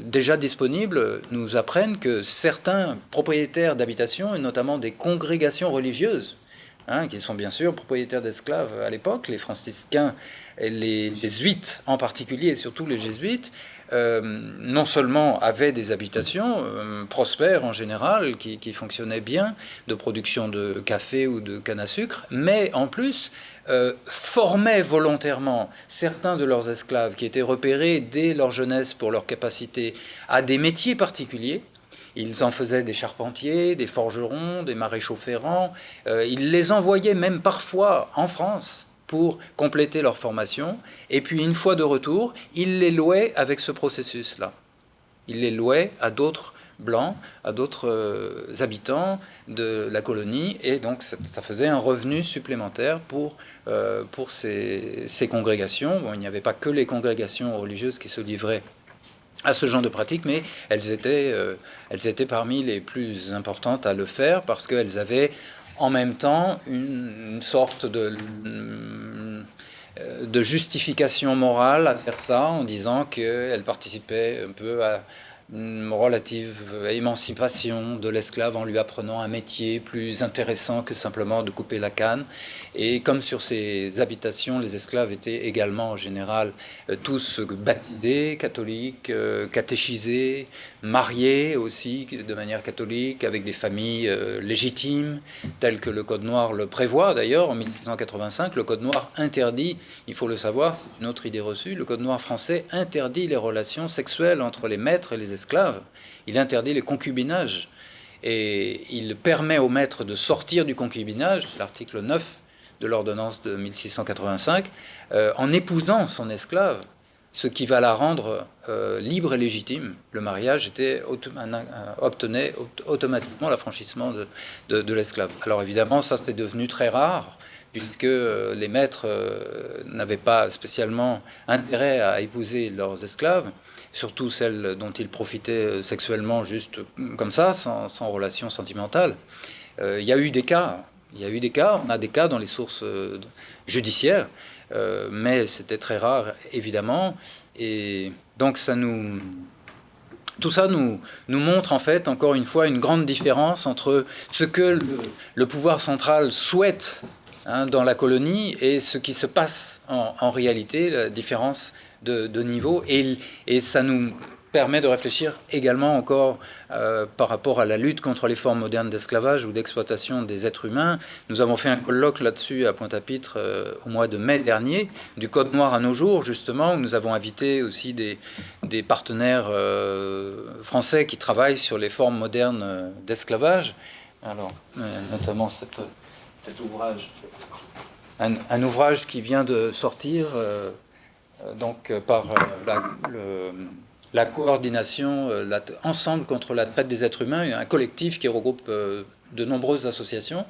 déjà disponibles nous apprennent que certains propriétaires d'habitations, et notamment des congrégations religieuses, qui sont bien sûr propriétaires d'esclaves à l'époque, les franciscains et les jésuites en particulier, et surtout les jésuites, non seulement avaient des habitations prospères en général, qui fonctionnaient bien, de production de café ou de canne à sucre, mais en plus formaient volontairement certains de leurs esclaves qui étaient repérés dès leur jeunesse pour leur capacité à des métiers particuliers. Ils en faisaient des charpentiers, des forgerons, des maréchaux ferrants. Ils les envoyaient même parfois en France pour compléter leur formation. Et puis, une fois de retour, ils les louaient avec ce processus-là. Ils les louaient à d'autres blancs, à d'autres habitants de la colonie. Et donc, ça faisait un revenu supplémentaire pour ces congrégations. Bon, il n'y avait pas que les congrégations religieuses qui se livraient à ce genre de pratique, mais elles étaient parmi les plus importantes à le faire parce qu'elles avaient en même temps une sorte de justification morale à faire ça, en disant qu'elles participaient un peu à une relative émancipation de l'esclave en lui apprenant un métier plus intéressant que simplement de couper la canne. Et comme sur ces habitations, les esclaves étaient également en général tous baptisés, catholiques, catéchisés, mariés aussi de manière catholique, avec des familles légitimes, telles que le Code noir le prévoit d'ailleurs. En 1685, le Code noir interdit, il faut le savoir, c'est une autre idée reçue, le Code noir français interdit les relations sexuelles entre les maîtres et les esclaves. Il interdit les concubinages. Et il permet aux maîtres de sortir du concubinage, l'article 9 de l'ordonnance de 1685, en épousant son esclave, ce qui va la rendre libre et légitime. Le mariage obtenait automatiquement l'affranchissement de l'esclave. Alors évidemment, ça c'est devenu très rare, puisque les maîtres n'avaient pas spécialement intérêt à épouser leurs esclaves, surtout celles dont ils profitaient sexuellement juste comme ça, sans relation sentimentale. Il y a eu des cas, on a des cas dans les sources judiciaires, mais c'était très rare, évidemment. Et donc tout ça nous montre en fait, encore une fois, une grande différence entre ce que le pouvoir central souhaite dans la colonie et ce qui se passe en réalité, la différence de niveau. Et ça nous permet de réfléchir également encore par rapport à la lutte contre les formes modernes d'esclavage ou d'exploitation des êtres humains. Nous avons fait un colloque là-dessus à Pointe-à-Pitre au mois de mai dernier, du Code noir à nos jours, justement, où nous avons invité aussi des partenaires français qui travaillent sur les formes modernes d'esclavage. Alors, notamment cet ouvrage, un ouvrage qui vient de sortir par la coordination, Ensemble contre la traite des êtres humains, un collectif qui regroupe de nombreuses associations.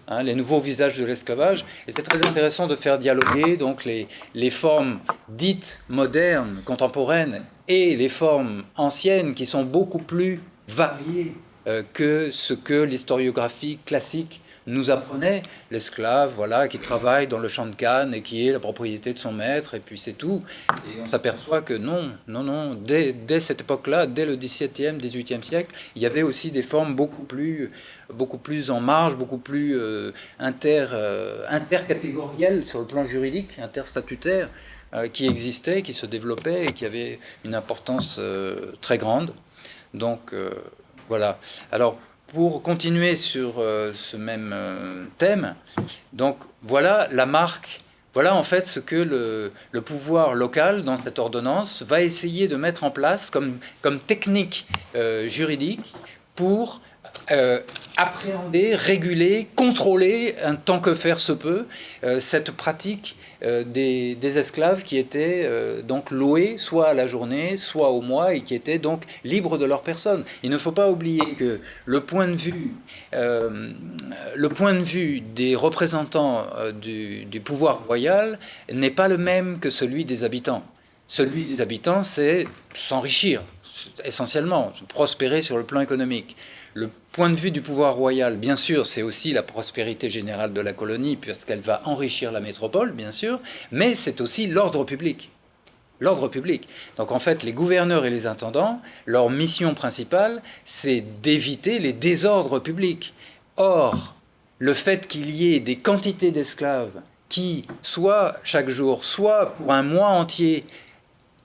hein, les nouveaux visages de l'esclavage. Et c'est très intéressant de faire dialoguer donc les formes dites modernes, contemporaines, et les formes anciennes qui sont beaucoup plus variées que ce que l'historiographie classique nous apprenait. L'esclave, voilà, qui travaille dans le champ de canne et qui est la propriété de son maître, et puis c'est tout. Et on s'aperçoit que non, dès cette époque-là, dès le XVIIe, XVIIIe siècle, il y avait aussi des formes beaucoup plus en marge, beaucoup plus intercatégorielles sur le plan juridique, interstatutaire, qui existaient, qui se développaient et qui avaient une importance très grande. Donc, voilà. Alors, pour continuer sur ce même thème, donc voilà la marque, voilà en fait ce que le pouvoir local dans cette ordonnance va essayer de mettre en place comme technique juridique pour appréhender, réguler, contrôler, tant que faire se peut, cette pratique des esclaves qui étaient donc loués soit à la journée, soit au mois, et qui étaient donc libres de leur personne. Il ne faut pas oublier que le point de vue des représentants du pouvoir royal n'est pas le même que celui des habitants. Celui des habitants, c'est s'enrichir, essentiellement, prospérer sur le plan économique. Le point de vue du pouvoir royal, bien sûr, c'est aussi la prospérité générale de la colonie, puisqu'elle va enrichir la métropole, bien sûr, mais c'est aussi l'ordre public. L'ordre public. Donc en fait, les gouverneurs et les intendants, leur mission principale, c'est d'éviter les désordres publics. Or, le fait qu'il y ait des quantités d'esclaves qui, soit chaque jour, soit pour un mois entier,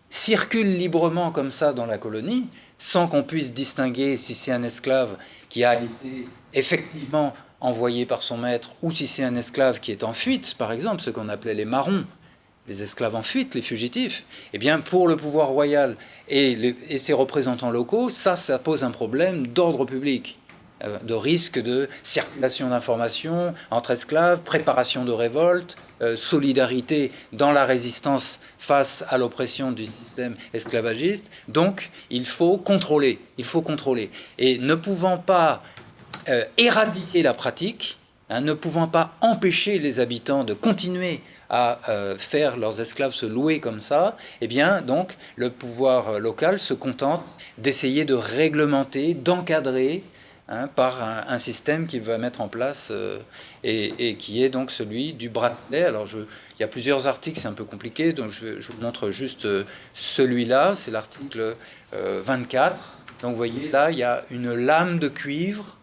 circulent librement comme ça dans la colonie, sans qu'on puisse distinguer si c'est un esclave qui a été effectivement envoyé par son maître ou si c'est un esclave qui est en fuite, par exemple, ce qu'on appelait les marrons, les esclaves en fuite, les fugitifs. Eh bien, pour le pouvoir royal et ses représentants locaux, ça pose un problème d'ordre public, de risque de circulation d'informations entre esclaves, préparation de révolte, solidarité dans la résistance face à l'oppression du système esclavagiste. Donc, il faut contrôler. Et ne pouvant pas éradiquer la pratique, ne pouvant pas empêcher les habitants de continuer à faire leurs esclaves se louer comme ça, eh bien, donc, le pouvoir local se contente d'essayer de réglementer, d'encadrer, par un système qu'il va mettre en place et qui est donc celui du bracelet. Alors, il y a plusieurs articles, c'est un peu compliqué, donc je vous montre juste celui-là, c'est l'article 24. Donc, vous voyez, là, il y a une lame de cuivre,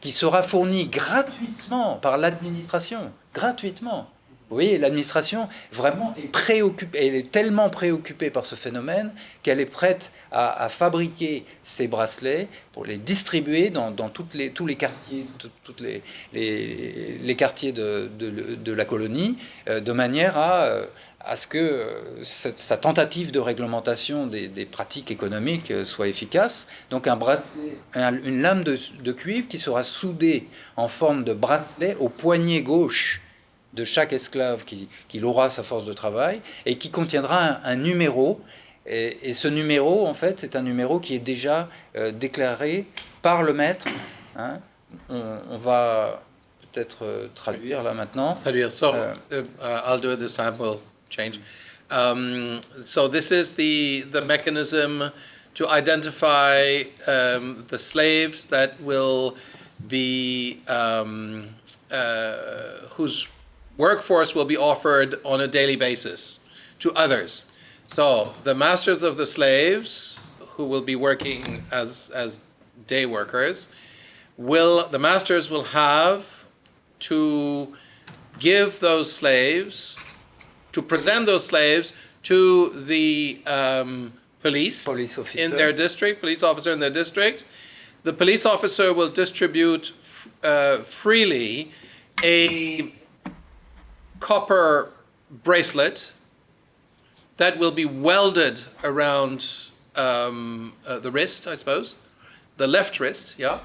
qui sera fournie gratuitement par l'administration, gratuitement. Vous voyez, l'administration vraiment est préoccupée, elle est tellement préoccupée par ce phénomène qu'elle est prête à fabriquer ces bracelets pour les distribuer dans tous les quartiers, tous les quartiers de la colonie, de manière à ce que sa tentative de réglementation des pratiques économiques soit efficace. Donc un bracelet, une lame de cuivre qui sera soudée en forme de bracelet au poignet gauche de chaque esclave qui aura sa force de travail, et qui contiendra un numéro. Et ce numéro, en fait, c'est un numéro qui est déjà déclaré par le maître. On va peut-être traduire là maintenant. Traduire. So, I'll do it this time. We'll change. So this is the mechanism to identify the slaves that will be whose workforce will be offered on a daily basis to others. So the masters of the slaves, who will be working as day workers, the masters will have to give those slaves, to present those slaves to the police in their district, police officer in their district. The police officer will distribute freely a copper bracelet that will be welded around the wrist, I suppose, the left wrist, yeah.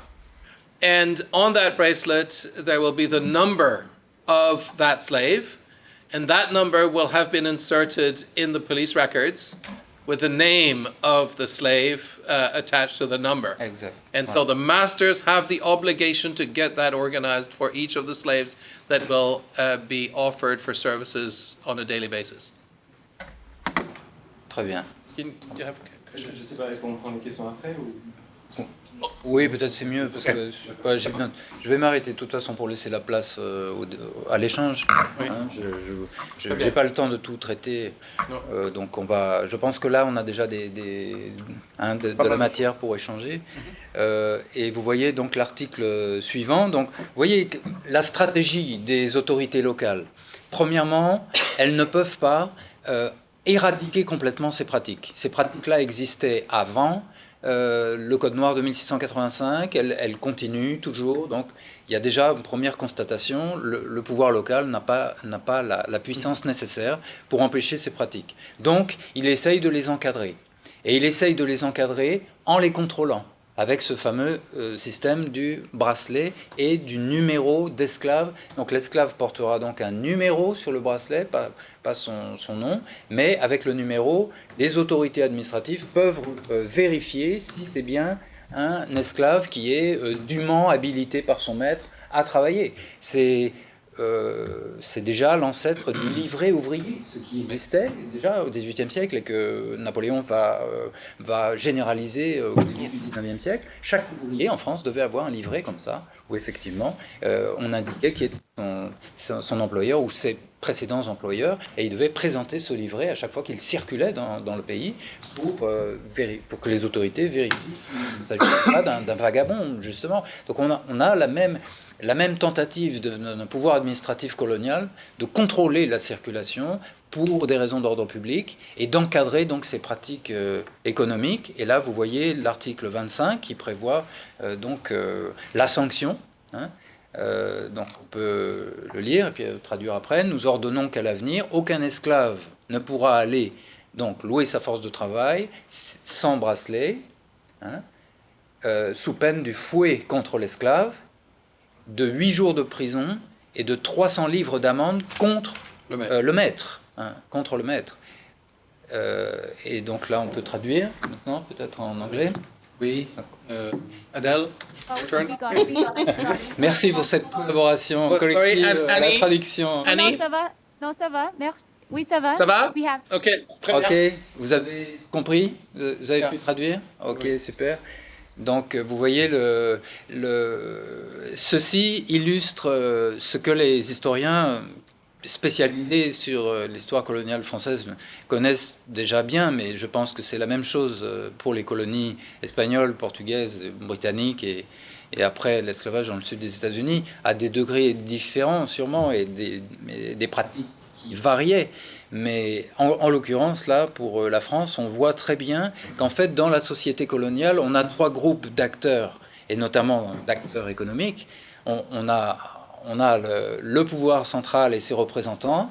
And on that bracelet, there will be the number of that slave, and that number will have been inserted in the police records with the name of the slave attached to the number. Exact. And so the masters have the obligation to get that organized for each of the slaves that will be offered for services on a daily basis. Très bien. Do you have a Je question? ne sais pas, est-ce qu'on prend les questions après ou... Oui, peut-être c'est mieux, parce que je vais m'arrêter de toute façon pour laisser la place à l'échange. Oui. Hein, je Très bien. n'ai pas le temps de tout traiter, Non. donc je pense que là on a déjà de la matière pour échanger. Et vous voyez donc l'article suivant. Donc, vous voyez la stratégie des autorités locales. Premièrement, elles ne peuvent pas éradiquer complètement ces pratiques. Ces pratiques-là existaient avant. Le Code noir de 1685, elle continue toujours. Donc, il y a déjà une première constatation, le pouvoir local n'a pas la puissance nécessaire pour empêcher ces pratiques. Donc, il essaye de les encadrer. Et il essaye de les encadrer en les contrôlant, avec ce fameux système du bracelet et du numéro d'esclave. Donc, l'esclave portera donc un numéro sur le bracelet, pas son nom, mais avec le numéro, les autorités administratives peuvent vérifier si c'est bien un esclave qui est dûment habilité par son maître à travailler. C'est déjà l'ancêtre du livret ouvrier, ce qui existait déjà au XVIIIe siècle et que Napoléon va généraliser au début du XIXe siècle. Chaque ouvrier en France devait avoir un livret comme ça, où effectivement on indiquait qui était son employeur ou ses précédents employeurs, et il devait présenter ce livret à chaque fois qu'il circulait dans le pays pour que les autorités vérifient s'il ne s'agit pas d'un vagabond, justement. Donc on a la même tentative d'un pouvoir administratif colonial de contrôler la circulation pour des raisons d'ordre public et d'encadrer donc ces pratiques économiques. Et là, vous voyez l'article 25 qui prévoit donc la sanction. Hein. Donc on peut le lire et puis traduire après. Nous ordonnons qu'à l'avenir, aucun esclave ne pourra aller donc louer sa force de travail sans bracelet, hein, sous peine du fouet contre l'esclave, de 8 jours de prison et de 300 livres d'amende contre le maître. Hein, contre le maître. Et donc là, on peut traduire maintenant, peut-être en anglais. Oui. Adèle, Oh, turn. we got it. Merci pour cette collaboration Sorry, collective à la Annie? traduction. Annie? Non, ça va. Non, ça va. Merci. Oui, ça va. Ça va? We have. OK, très bien. Ok, vous avez compris? Vous avez pu traduire? Ok, Oui. super. Donc, vous voyez, ceci illustre ce que les historiens spécialisés sur l'histoire coloniale française connaissent déjà bien, mais je pense que c'est la même chose pour les colonies espagnoles, portugaises, britanniques et après l'esclavage dans le sud des États-Unis, à des degrés différents sûrement et des pratiques qui variaient. Mais en l'occurrence, là, pour la France, on voit très bien qu'en fait, dans la société coloniale, on a 3 groupes d'acteurs, et notamment d'acteurs économiques. On a le pouvoir central et ses représentants,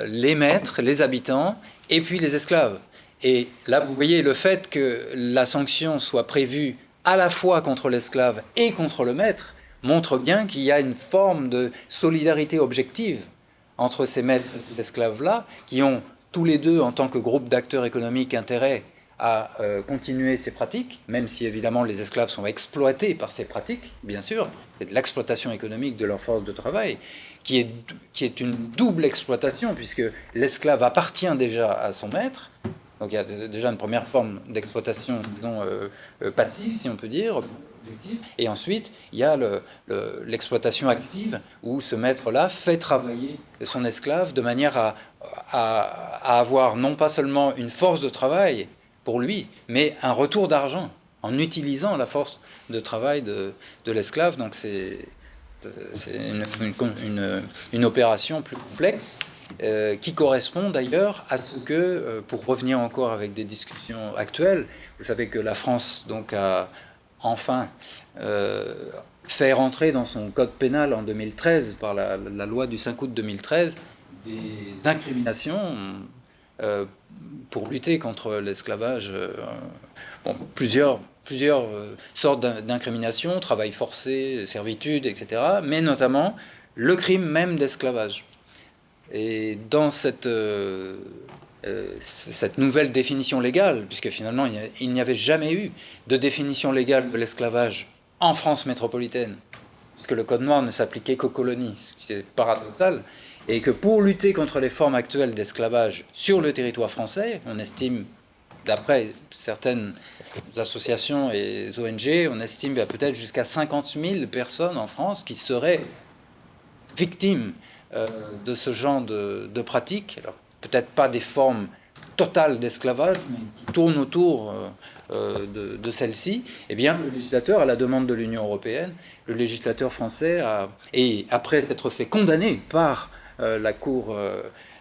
les maîtres, les habitants, et puis les esclaves. Et là, vous voyez, le fait que la sanction soit prévue à la fois contre l'esclave et contre le maître montre bien qu'il y a une forme de solidarité objective entre ces maîtres et ces esclaves-là, qui ont tous les deux, en tant que groupe d'acteurs économiques, intérêt à continuer ces pratiques, même si évidemment les esclaves sont exploités par ces pratiques, bien sûr, c'est de l'exploitation économique de leur force de travail, qui est une double exploitation, puisque l'esclave appartient déjà à son maître, donc il y a déjà une première forme d'exploitation, disons, passive, si on peut dire, et ensuite il y a l'exploitation active, où ce maître-là fait travailler son esclave de manière à avoir non pas seulement une force de travail pour lui, mais un retour d'argent en utilisant la force de travail de l'esclave. Donc c'est une opération plus complexe qui correspond d'ailleurs à ce que, pour revenir encore avec des discussions actuelles, vous savez que la France donc a enfin fait rentrer dans son code pénal en 2013, par la loi du 5 août 2013, des incriminations pour lutter contre l'esclavage, plusieurs sortes d'incriminations, travail forcé, servitude, etc., mais notamment le crime même d'esclavage. Et dans cette cette nouvelle définition légale, puisque finalement il n'y avait jamais eu de définition légale de l'esclavage en France métropolitaine, puisque le Code noir ne s'appliquait qu'aux colonies, ce qui est paradoxal, et que pour lutter contre les formes actuelles d'esclavage sur le territoire français, on estime, d'après certaines associations et ONG, on estime peut-être jusqu'à 50 000 personnes en France qui seraient victimes de ce genre de pratiques. Alors, peut-être pas des formes totales d'esclavage, mais qui tournent autour de celle-ci. Eh bien, le législateur, à la demande de l'Union européenne, le législateur français et après s'être fait condamner par la Cour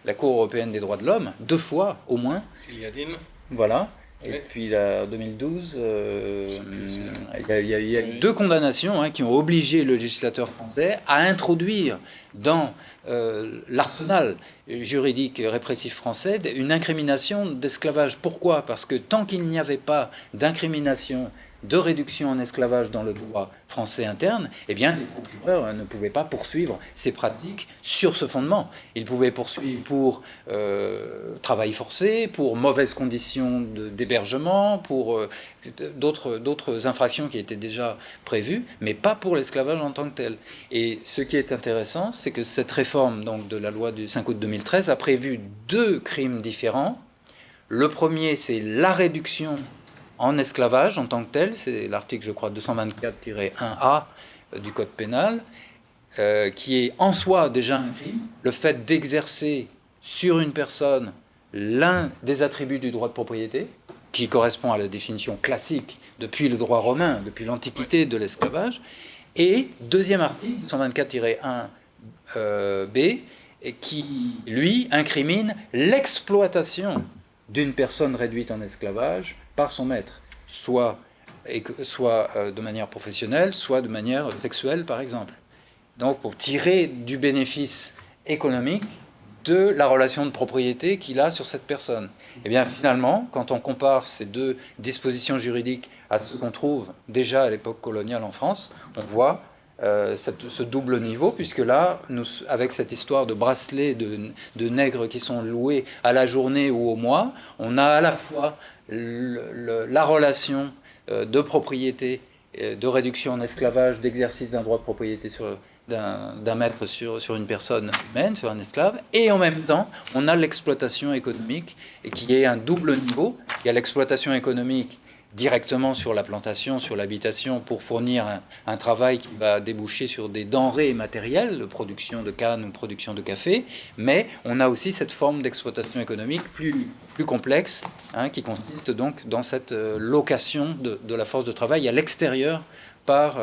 européenne des droits de l'homme, 2 fois au moins. Siliadine. Voilà. Et Oui. puis en 2012, il y a eu 2 condamnations qui ont obligé le législateur français à introduire dans l'arsenal juridique répressif français une incrimination d'esclavage. Pourquoi ? Parce que tant qu'il n'y avait pas d'incrimination de réduction en esclavage dans le droit français interne, eh bien, les procureurs ne pouvaient pas poursuivre ces pratiques sur ce fondement. Ils pouvaient poursuivre pour travail forcé, pour mauvaises conditions d'hébergement, pour d'autres infractions qui étaient déjà prévues, mais pas pour l'esclavage en tant que tel. Et ce qui est intéressant, c'est que cette réforme donc, de la loi du 5 août 2013 a prévu 2 crimes différents. Le premier, c'est la réduction en esclavage en tant que tel, c'est l'article, je crois, 224-1A du Code pénal, qui est en soi déjà un crime, le fait d'exercer sur une personne l'un des attributs du droit de propriété, qui correspond à la définition classique depuis le droit romain, depuis l'Antiquité de l'esclavage, et deuxième article, 224-1B, qui, lui, incrimine l'exploitation d'une personne réduite en esclavage par son maître, soit de manière professionnelle, soit de manière sexuelle, par exemple. Donc, pour tirer du bénéfice économique de la relation de propriété qu'il a sur cette personne. Et bien, finalement, quand on compare ces 2 dispositions juridiques à ce qu'on trouve déjà à l'époque coloniale en France, on voit ce double niveau, puisque là, avec cette histoire de bracelets de nègres qui sont loués à la journée ou au mois, on a à la fois la relation de propriété, de réduction en esclavage, d'exercice d'un droit de propriété d'un maître sur une personne humaine, sur un esclave, et en même temps, on a l'exploitation économique, et qui est un double niveau. Il y a l'exploitation économique directement sur la plantation, sur l'habitation, pour fournir un travail qui va déboucher sur des denrées matérielles, production de canne ou production de café, mais on a aussi cette forme d'exploitation économique plus complexe, qui consiste donc dans cette location de la force de travail à l'extérieur par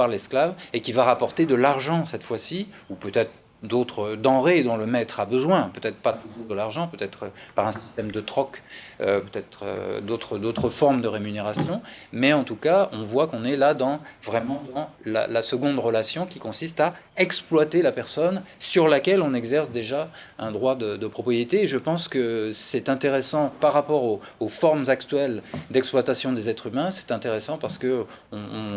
l'esclave, et qui va rapporter de l'argent cette fois-ci, ou peut-être d'autres denrées dont le maître a besoin, peut-être pas toujours de l'argent, peut-être par un système de troc, peut-être d'autres formes de rémunération, mais en tout cas, on voit qu'on est là vraiment dans la seconde relation qui consiste à exploiter la personne sur laquelle on exerce déjà un droit de propriété. Et je pense que c'est intéressant par rapport aux formes actuelles d'exploitation des êtres humains, c'est intéressant parce qu'on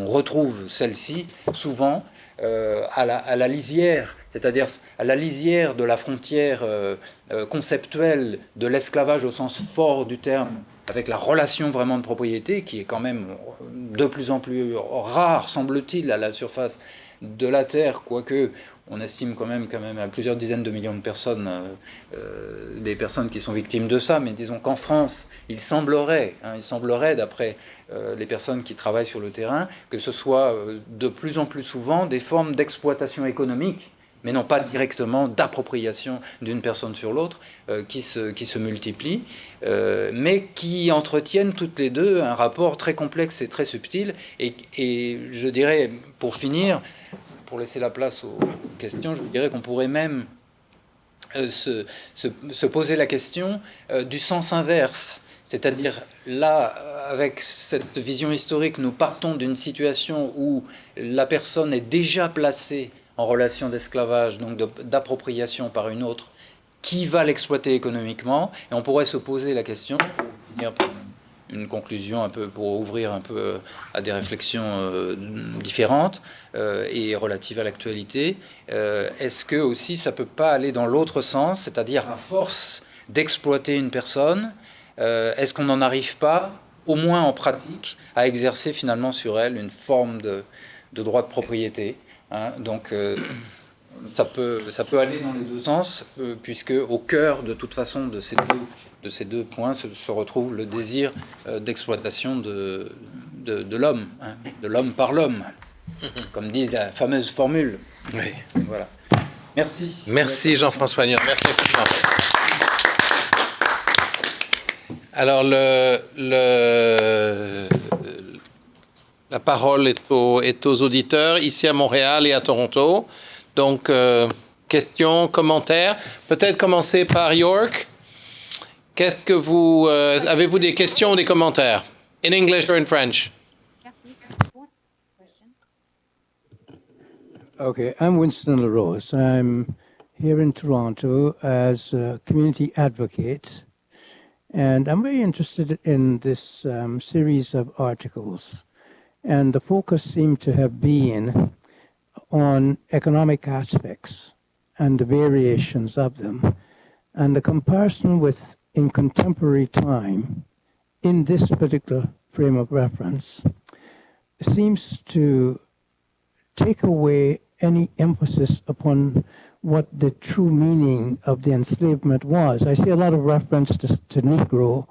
retrouve celle-ci souvent à la lisière, c'est-à-dire à la lisière de la frontière conceptuelle de l'esclavage au sens fort du terme, avec la relation vraiment de propriété qui est quand même de plus en plus rare, semble-t-il, à la surface de la Terre, quoique on estime quand même à plusieurs dizaines de millions de personnes, des personnes qui sont victimes de ça, mais disons qu'en France, il semblerait d'après les personnes qui travaillent sur le terrain, que ce soit de plus en plus souvent des formes d'exploitation économique, mais non pas directement d'appropriation d'une personne sur l'autre, qui se multiplient, mais qui entretiennent toutes les deux un rapport très complexe et très subtil, et je dirais, pour finir, pour laisser la place aux questions, je dirais qu'on pourrait même se poser la question du sens inverse. C'est-à-dire, là, avec cette vision historique, nous partons d'une situation où la personne est déjà placée en relation d'esclavage, donc d'appropriation par une autre, qui va l'exploiter économiquement, et on pourrait se poser la question, pour finir par une conclusion un peu, pour ouvrir un peu à des réflexions différentes et relatives à l'actualité, est-ce que aussi ça peut pas aller dans l'autre sens, c'est-à-dire à force d'exploiter une personne, est-ce qu'on n'en arrive pas, au moins en pratique, à exercer finalement sur elle une forme de droit de propriété, hein. Donc ça peut aller dans les deux sens, puisque au cœur de toute façon de ces deux points se retrouve le désir d'exploitation de l'homme, hein, de l'homme par l'homme, comme dit la fameuse formule. Oui. Voilà. Merci. Merci Jean-François Agnon. Merci infiniment. Alors, la parole est aux auditeurs ici à Montréal et à Toronto. Donc, questions, commentaires. Peut-être commencer par York. Qu'est-ce que vous... avez-vous des questions ou des commentaires? In English or in French? Okay, I'm Winston LaRose. I'm here in Toronto as a community advocate, and I'm very interested in this series of articles. And the focus seemed to have been on economic aspects and the variations of them, and the comparison with in contemporary time in this particular frame of reference seems to take away any emphasis upon what the true meaning of the enslavement was. I see a lot of reference to Negro,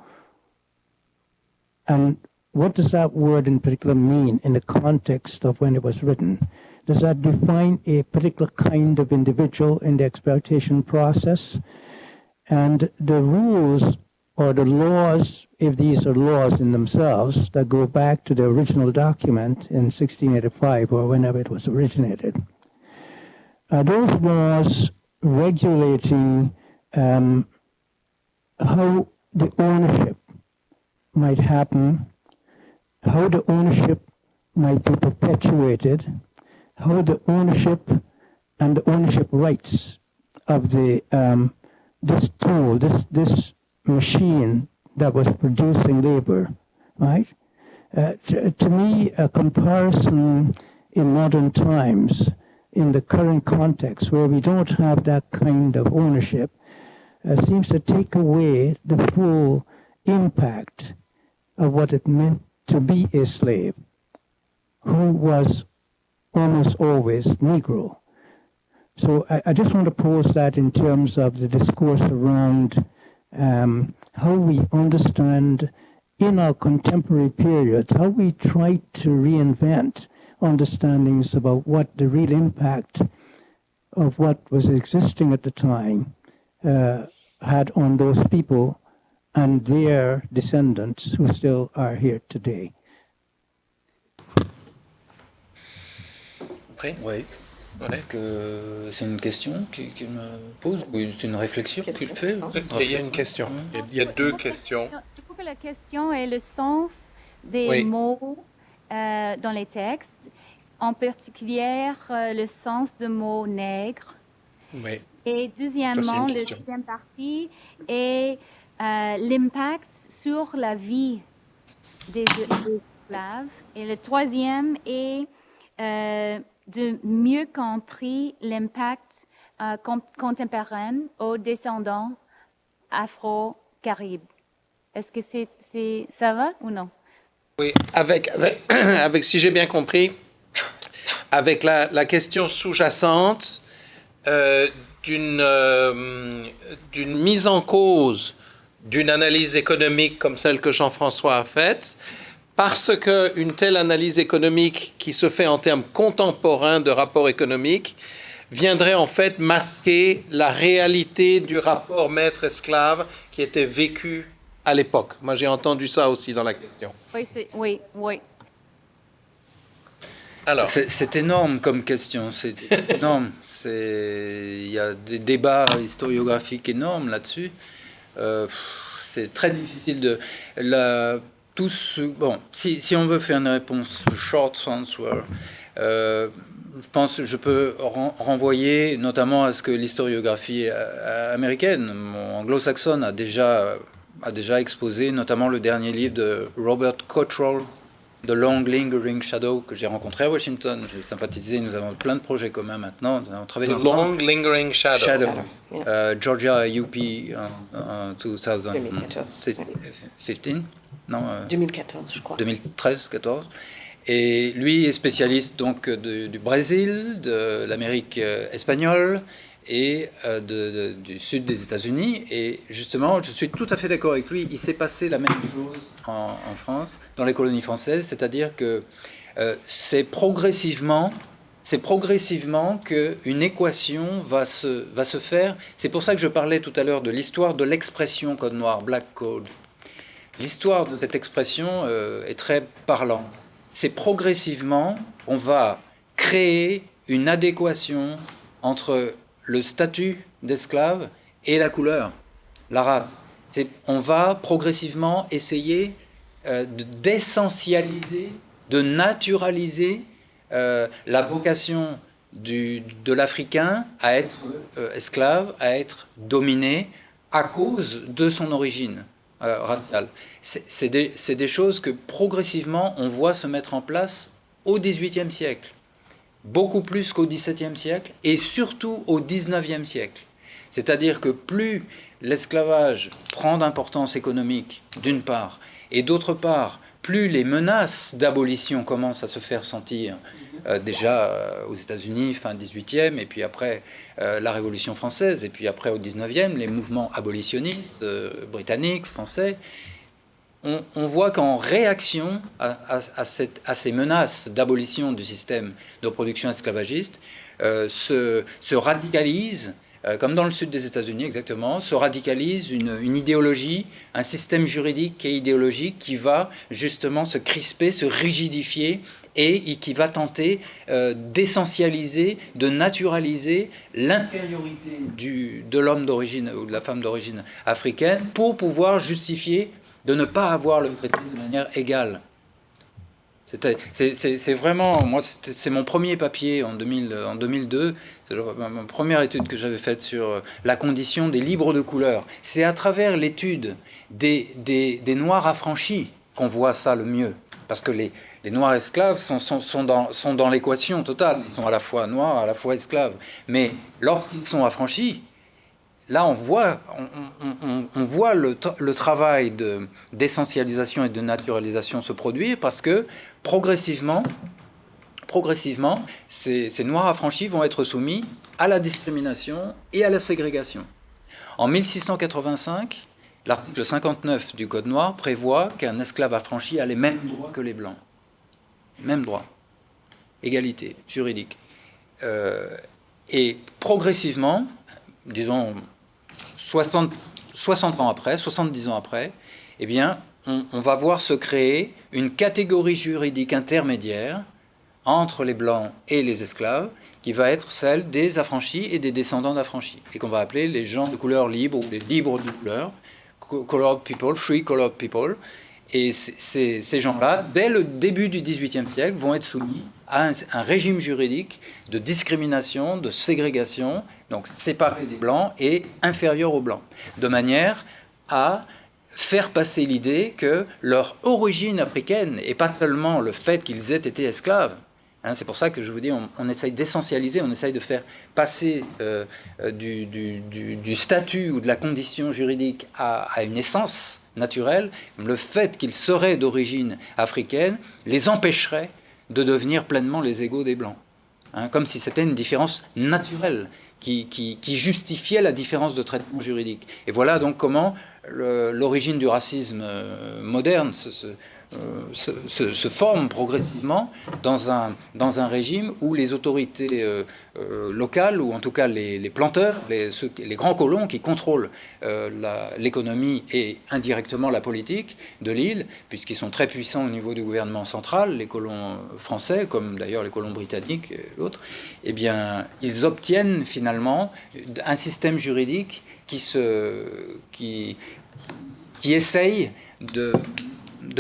and what does that word in particular mean in the context of when it was written? Does that define a particular kind of individual in the exploitation process? And the rules or the laws, if these are laws in themselves, that go back to the original document in 1685 or whenever it was originated, are those laws regulating how the ownership might happen, how the ownership might be perpetuated, how the ownership and the ownership rights of the this tool, this machine that was producing labor, right? To me, a comparison in modern times, in the current context where we don't have that kind of ownership, seems to take away the full impact of what it meant to be a slave, who was almost always Negro. So I just want to pose that in terms of the discourse around how we understand in our contemporary periods, how we try to reinvent understandings about what the real impact of what was existing at the time had on those people and their descendants who still are here today. Oui. Est-ce que c'est une question qu'il me pose ou c'est une réflexion qu'il fait? Il y a une question. Il y a deux questions. Je trouve que la question est le sens des mots dans les textes, en particulier le sens du mot nègre. Oui. Et deuxièmement, la deuxième partie est l'impact sur la vie des esclaves. Et le troisième est de mieux comprendre l'impact contemporain aux descendants afro-caribes. Est-ce que ça va ou non? Oui, avec si j'ai bien compris, avec la question sous-jacente d'une mise en cause d'une analyse économique comme celle que Jean-François a faite, parce qu'une telle analyse économique qui se fait en termes contemporains de rapport économique viendrait en fait masquer la réalité du rapport maître-esclave qui était vécu à l'époque. Moi, j'ai entendu ça aussi dans la question. Oui. Alors, c'est énorme comme question, c'est énorme. Il y a des débats historiographiques énormes là-dessus. C'est très difficile de... Bon, si on veut faire une réponse short answer, je pense que je peux renvoyer notamment à ce que l'historiographie américaine, anglo-saxonne, a déjà exposé, notamment le dernier livre de Robert Cottrell, The Long Lingering Shadow, que j'ai rencontré à Washington. J'ai sympathisé, nous avons plein de projets communs maintenant. Nous avons travaillé The ensemble. long lingering shadow. Shadow. Yeah. Georgia UP en 2015. Non, 2014, je crois. 2013-14. Et lui est spécialiste donc du Brésil, de l'Amérique espagnole et du sud des États-Unis. Et justement, je suis tout à fait d'accord avec lui. Il s'est passé la même chose en France, dans les colonies françaises, c'est-à-dire que c'est progressivement qu'une équation va se faire. C'est pour ça que je parlais tout à l'heure de l'histoire de l'expression code noir, black code. L'histoire de cette expression est très parlante. C'est progressivement, on va créer une adéquation entre le statut d'esclave et la couleur, la race. On va progressivement essayer d'essentialiser, de naturaliser la vocation de l'Africain à être esclave, à être dominé à cause de son origine raciale. C'est des choses que progressivement on voit se mettre en place au XVIIIe siècle, beaucoup plus qu'au XVIIe siècle et surtout au XIXe siècle. C'est-à-dire que plus l'esclavage prend d'importance économique, d'une part, et d'autre part, plus les menaces d'abolition commencent à se faire sentir, déjà aux États-Unis, fin 18e, et puis après la Révolution française, et puis après au 19e, les mouvements abolitionnistes britanniques, français, on voit qu'en réaction à ces menaces d'abolition du système de production esclavagiste, se radicalise, comme dans le sud des États-Unis exactement, se radicalise une idéologie, un système juridique et idéologique qui va justement se crisper, se rigidifier et qui va tenter d'essentialiser, de naturaliser l'infériorité de l'homme d'origine ou de la femme d'origine africaine pour pouvoir justifier de ne pas avoir le traité de manière égale. C'est vraiment, moi, c'est mon premier papier en 2002, c'est ma première étude que j'avais faite sur la condition des libres de couleur. C'est à travers l'étude des Noirs affranchis qu'on voit ça le mieux. Parce que les Noirs esclaves sont dans l'équation totale. Ils sont à la fois noirs, à la fois esclaves. Mais lorsqu'ils sont affranchis, là, on voit le travail d'essentialisation et de naturalisation se produire parce que progressivement, ces Noirs affranchis vont être soumis à la discrimination et à la ségrégation. En 1685, l'article 59 du Code noir prévoit qu'un esclave affranchi a les mêmes droits que les Blancs. Mêmes droits. Égalité juridique. Et progressivement, disons 60 ans après, 70 ans après, eh bien, on va voir se créer une catégorie juridique intermédiaire entre les Blancs et les esclaves, qui va être celle des affranchis et des descendants d'affranchis, et qu'on va appeler les gens de couleur libre ou les libres de couleur, colored people, free colored people. Et ces gens-là, dès le début du XVIIIe siècle, vont être soumis à un régime juridique de discrimination, de ségrégation, donc séparé des Blancs et inférieur aux Blancs, de manière à faire passer l'idée que leur origine africaine, et pas seulement le fait qu'ils aient été esclaves, hein, c'est pour ça que je vous dis, on essaye d'essentialiser, on essaye de faire passer du statut ou de la condition juridique à une essence naturelle, le fait qu'ils seraient d'origine africaine les empêcherait de devenir pleinement les égaux des Blancs, hein, comme si c'était une différence naturelle qui justifiait la différence de traitement juridique. Et voilà donc comment l'origine du racisme moderne se forme progressivement dans un régime où les autorités locales, ou en tout cas les planteurs, les grands colons qui contrôlent l'économie et indirectement la politique de l'île, puisqu'ils sont très puissants au niveau du gouvernement central, les colons français, comme d'ailleurs les colons britanniques et l'autre, eh bien, ils obtiennent finalement un système juridique qui essaye de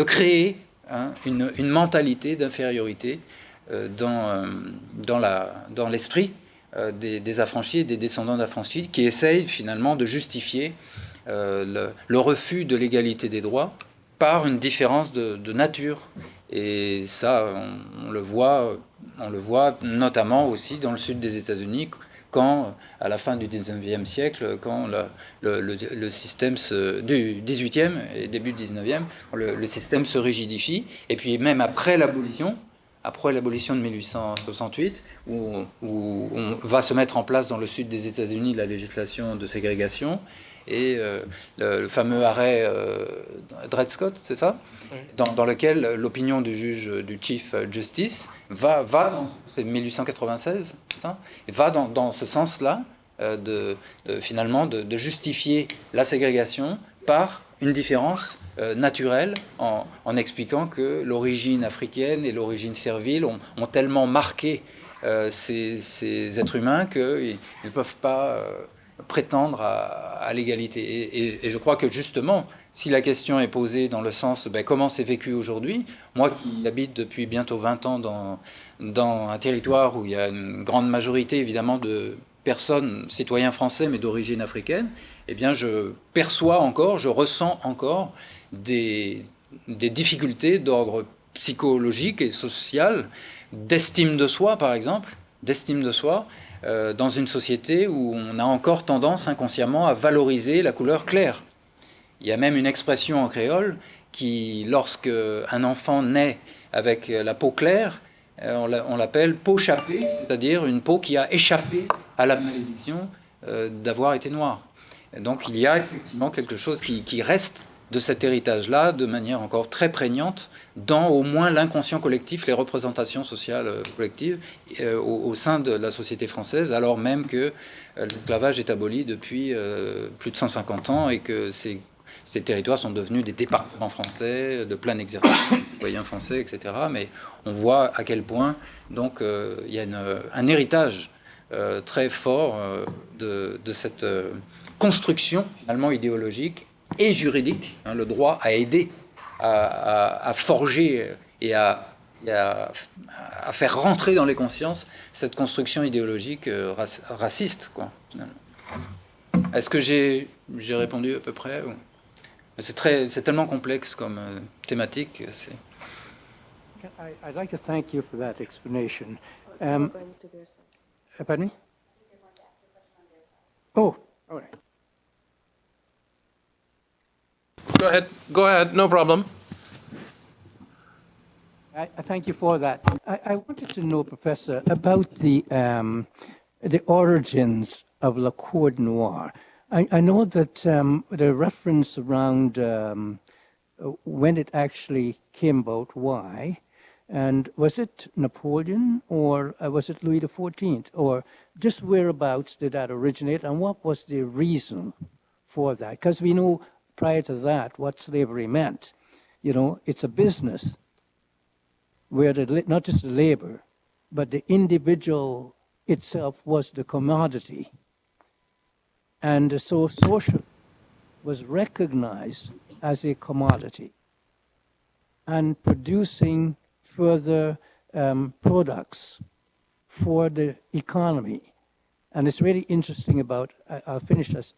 créer, hein, une mentalité d'infériorité dans l'esprit des affranchis et des descendants d'affranchis, qui essayent finalement de justifier le refus de l'égalité des droits par une différence de nature Et ça, on le voit notamment aussi dans le sud des États-Unis, quand, à la fin du 19e siècle, quand le système du 18e et début du 19e, le système se rigidifie. Et puis même après l'abolition de 1868, où on va se mettre en place dans le sud des États-Unis la législation de ségrégation, et le fameux arrêt Dred Scott, c'est ça, dans lequel l'opinion du juge, du Chief Justice, c'est 1896, c'est ça, et va dans ce sens-là, finalement, de justifier la ségrégation par une différence naturelle, en expliquant que l'origine africaine et l'origine servile ont tellement marqué ces êtres humains qu'ils ne peuvent pas prétendre à l'égalité. Et je crois que justement, si la question est posée dans le sens comment c'est vécu aujourd'hui, moi qui habite depuis bientôt 20 ans dans un territoire où il y a une grande majorité évidemment de personnes, citoyens français mais d'origine africaine, eh bien je ressens encore des difficultés d'ordre psychologique et social, d'estime de soi par exemple, dans une société où on a encore tendance inconsciemment à valoriser la couleur claire. Il y a même une expression en créole qui, lorsque un enfant naît avec la peau claire, on l'appelle peau chapée, c'est-à-dire une peau qui a échappé à la malédiction d'avoir été noire. Donc il y a effectivement quelque chose qui reste de cet héritage-là de manière encore très prégnante dans au moins l'inconscient collectif, les représentations sociales collectives au sein de la société française, alors même que l'esclavage est aboli depuis plus de 150 ans et que ces territoires sont devenus des départements français de plein exercice, des citoyens français, etc. Mais on voit à quel point donc il y a un héritage très fort de cette construction finalement idéologique et juridique. Le droit a aidé à forger et à faire rentrer dans les consciences cette construction idéologique raciste, quoi, finalement. Est-ce que j'ai répondu à peu près? C'est tellement complexe comme thématique. I'd like to thank you for that explanation. Pardon me? Oh, all right. Go ahead, no problem. I thank you for that. I wanted to know, Professor, about the origins of La Corde Noire. I know that the reference around when it actually came about, why, and was it Napoleon or was it Louis XIV, or just whereabouts did that originate, and what was the reason for that? Because we know prior to that what slavery meant. You know, it's a business where not just the labor, but the individual itself was the commodity. And so social was recognized as a commodity and producing further products for the economy. And it's really interesting about, I'll finish as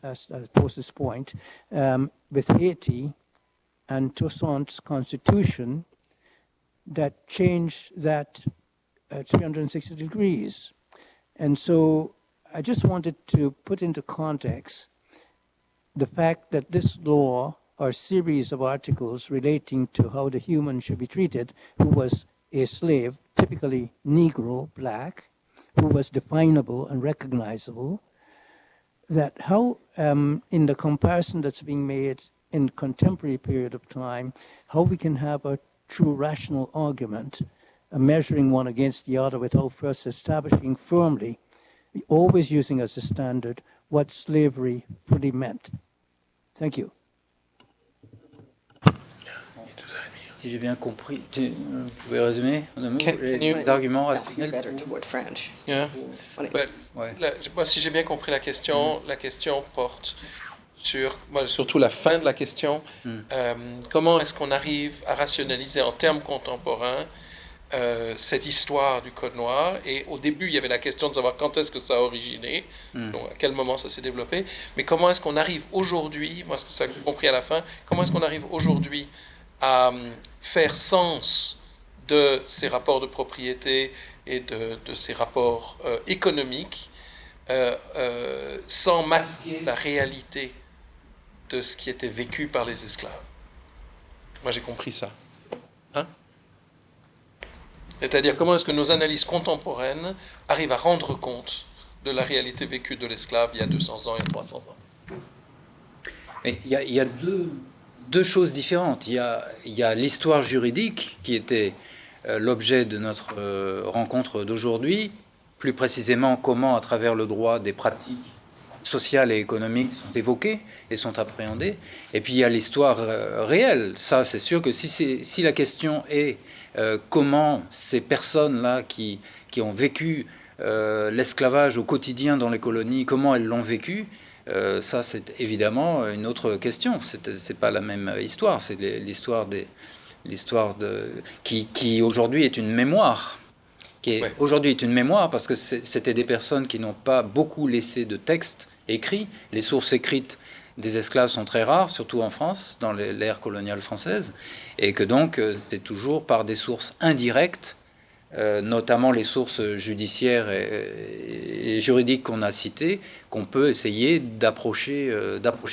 post this point, with Haiti and Toussaint's constitution that changed that 360 degrees. And so I just wanted to put into context the fact that this law or series of articles relating to how the human should be treated, who was a slave, typically Negro, black, who was definable and recognizable, that how in the comparison that's being made in contemporary period of time, how we can have a true rational argument, measuring one against the other without first establishing firmly, always using as a standard what slavery fully meant. Thank you. Si j'ai bien compris, vous pouvez résumer en un mot les arguments rationnels? Yeah. Ouais. Moi, si j'ai bien compris la question porte sur, surtout la fin de la question. Comment est-ce qu'on arrive à rationaliser en termes contemporains cette histoire du Code noir? Et au début, il y avait la question de savoir quand est-ce que ça a originé, donc à quel moment ça s'est développé. Mais comment est-ce qu'on arrive aujourd'hui, moi, c'est ça que j'ai compris à la fin, comment est-ce qu'on arrive aujourd'hui à faire sens de ces rapports de propriété et de ces rapports économiques sans masquer la réalité de ce qui était vécu par les esclaves. Moi, j'ai compris ça. Hein? C'est-à-dire, comment est-ce que nos analyses contemporaines arrivent à rendre compte de la réalité vécue de l'esclave il y a 200 ans et 300 ans? Mais il y a deux choses différentes. Il y a l'histoire juridique qui était l'objet de notre rencontre d'aujourd'hui, plus précisément comment, à travers le droit, des pratiques sociales et économiques sont évoquées et sont appréhendées. Et puis il y a l'histoire réelle. Ça, c'est sûr que si la question est comment ces personnes-là qui ont vécu l'esclavage au quotidien dans les colonies, comment elles l'ont vécu, ça c'est évidemment une autre question. C'est pas la même histoire. C'est l'histoire qui aujourd'hui est une mémoire. Aujourd'hui est une mémoire parce que c'était des personnes qui n'ont pas beaucoup laissé de textes écrits. Les sources écrites des esclaves sont très rares, surtout en France, dans l'ère coloniale française, et que donc c'est toujours par des sources indirectes, notamment les sources judiciaires et juridiques qu'on a citées, qu'on peut essayer d'approcher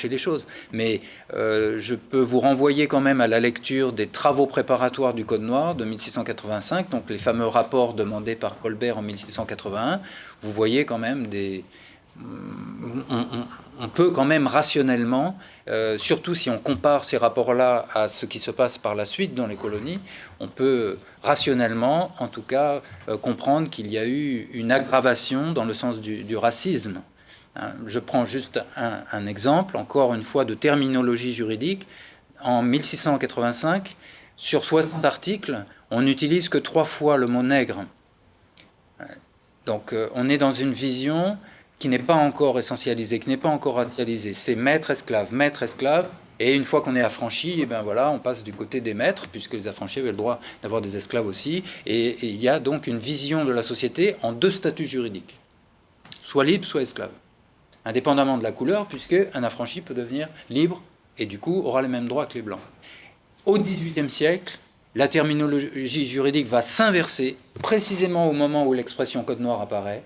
les choses. Mais je peux vous renvoyer quand même à la lecture des travaux préparatoires du Code noir de 1685, donc les fameux rapports demandés par Colbert en 1681. Vous voyez quand même on peut quand même rationnellement, surtout si on compare ces rapports-là à ce qui se passe par la suite dans les colonies, on peut rationnellement, en tout cas, comprendre qu'il y a eu une aggravation dans le sens du racisme. Je prends juste un exemple, encore une fois, de terminologie juridique. En 1685, sur 60 articles, on n'utilise que 3 fois le mot nègre. Donc on est dans une vision qui n'est pas encore essentialisée, qui n'est pas encore racialisée. C'est maître-esclave, et une fois qu'on est affranchi, et ben voilà, on passe du côté des maîtres, puisque les affranchis avaient le droit d'avoir des esclaves aussi, et il y a donc une vision de la société en 2 statuts juridiques, soit libre, soit esclave, indépendamment de la couleur, puisque un affranchi peut devenir libre, et du coup aura les mêmes droits que les blancs. Au XVIIIe siècle, la terminologie juridique va s'inverser, précisément au moment où l'expression Code noir apparaît,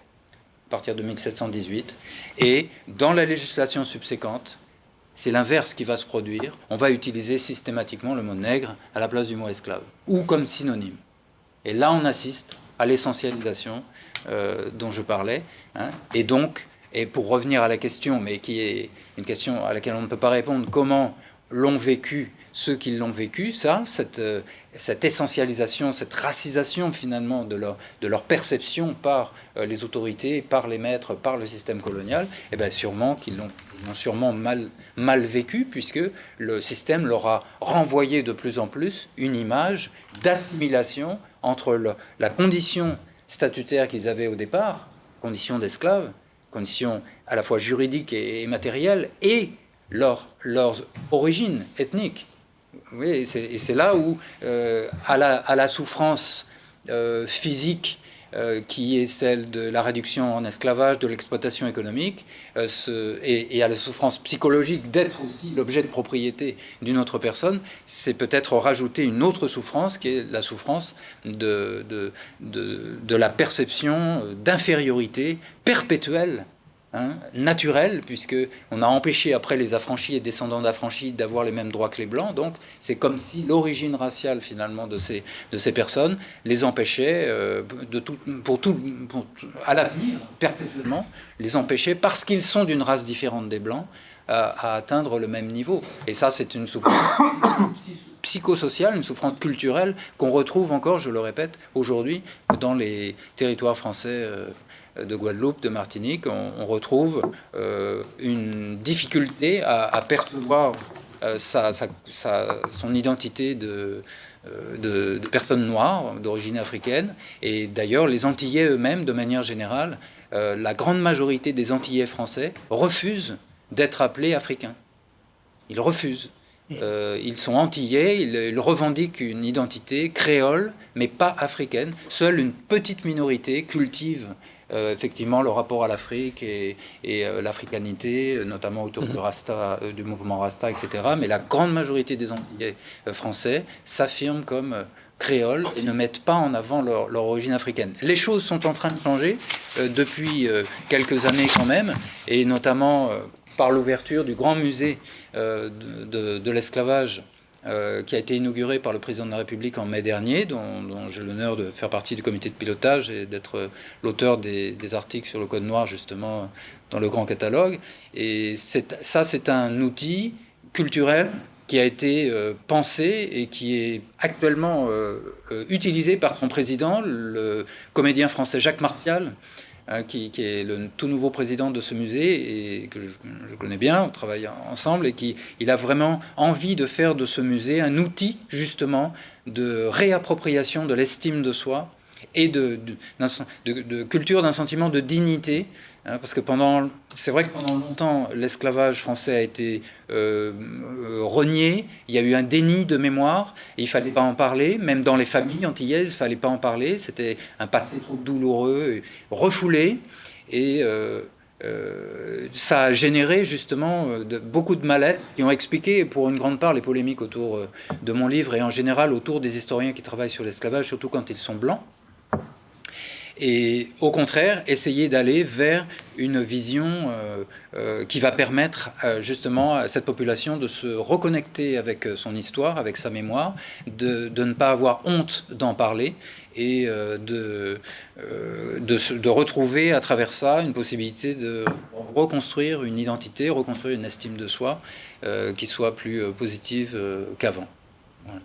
à partir de 1718, et dans la législation subséquente, c'est l'inverse qui va se produire. On va utiliser systématiquement le mot nègre à la place du mot esclave, ou comme synonyme. Et là, on assiste à l'essentialisation dont je parlais. Et donc, et pour revenir à la question, mais qui est une question à laquelle on ne peut pas répondre, comment l'ont vécu ceux qui l'ont vécu, cette essentialisation, cette racisation finalement de leur perception par les autorités, par les maîtres, par le système colonial, et bien sûrement qu'ils l'ont sûrement mal vécu, puisque le système leur a renvoyé de plus en plus une image d'assimilation entre la condition statutaire qu'ils avaient au départ, condition d'esclaves, condition à la fois juridique et matérielle, et leurs origines ethniques. Oui, et c'est là où, à la souffrance physique qui est celle de la réduction en esclavage, de l'exploitation économique, et à la souffrance psychologique d'être aussi l'objet de propriété d'une autre personne, c'est peut-être rajouter une autre souffrance qui est la souffrance de la perception d'infériorité perpétuelle, naturel, puisqu'on a empêché après les affranchis et descendants d'affranchis d'avoir les mêmes droits que les blancs. Donc c'est comme si l'origine raciale finalement de ces personnes les empêchait à l'avenir, perpétuellement, les empêchait parce qu'ils sont d'une race différente des blancs à atteindre le même niveau. Et ça, c'est une souffrance psychosociale, une souffrance culturelle qu'on retrouve encore, je le répète, aujourd'hui dans les territoires français de Guadeloupe, de Martinique. On retrouve une difficulté à percevoir son identité de personnes noires d'origine africaine. Et d'ailleurs, les Antillais eux-mêmes, de manière générale, la grande majorité des Antillais français refusent d'être appelés africains. Ils refusent. Ils sont antillais, ils revendiquent une identité créole, mais pas africaine. Seule une petite minorité cultive effectivement le rapport à l'Afrique et l'africanité, notamment autour du mouvement Rasta, etc. Mais la grande majorité des Antillais français s'affirment comme créoles et ne mettent pas en avant leur origine africaine. Les choses sont en train de changer depuis quelques années quand même, et notamment par l'ouverture du grand musée de l'esclavage qui a été inauguré par le président de la République en mai dernier, dont j'ai l'honneur de faire partie du comité de pilotage et d'être l'auteur des articles sur le Code noir, justement, dans le grand catalogue. Et c'est un outil culturel qui a été pensé et qui est actuellement utilisé par son président, le comédien français Jacques Martial, qui est le tout nouveau président de ce musée et que je connais bien, on travaille ensemble, et il a vraiment envie de faire de ce musée un outil justement de réappropriation de l'estime de soi et de culture d'un sentiment de dignité, hein, parce que c'est vrai que pendant longtemps l'esclavage français a été renié, il y a eu un déni de mémoire, et il fallait pas en parler, même dans les familles antillaises, il fallait pas en parler, c'était un passé trop douloureux, refoulé, et ça a généré justement beaucoup de mal-être qui ont expliqué pour une grande part les polémiques autour de mon livre et en général autour des historiens qui travaillent sur l'esclavage, surtout quand ils sont blancs. Et au contraire, essayer d'aller vers une vision qui va permettre justement à cette population de se reconnecter avec son histoire, avec sa mémoire, de ne pas avoir honte d'en parler et de retrouver à travers ça une possibilité de reconstruire une identité, reconstruire une estime de soi qui soit plus positive qu'avant. Voilà.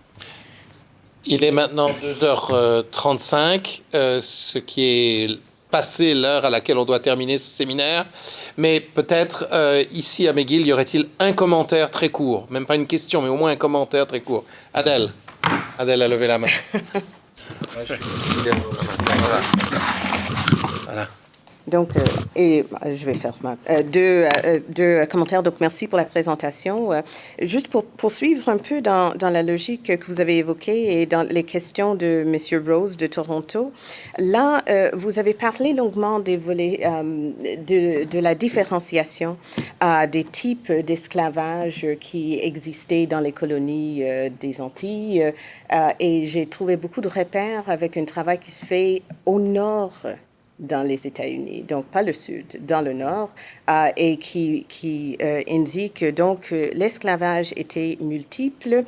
Il est maintenant 2h35, ce qui est passé l'heure à laquelle on doit terminer ce séminaire. Mais peut-être ici à McGill, y aurait-il un commentaire très court, même pas une question, mais au moins un commentaire très court. Adèle a levé la main. Voilà. Donc, je vais faire deux commentaires. Donc, merci pour la présentation. Juste pour poursuivre un peu dans la logique que vous avez évoquée et dans les questions de M. Rose de Toronto, là, vous avez parlé longuement des volets de la différenciation des types d'esclavage qui existaient dans les colonies des Antilles. Et j'ai trouvé beaucoup de repères avec un travail qui se fait au nord dans les États-Unis, donc pas le sud, dans le nord, et qui indique donc que l'esclavage était multiple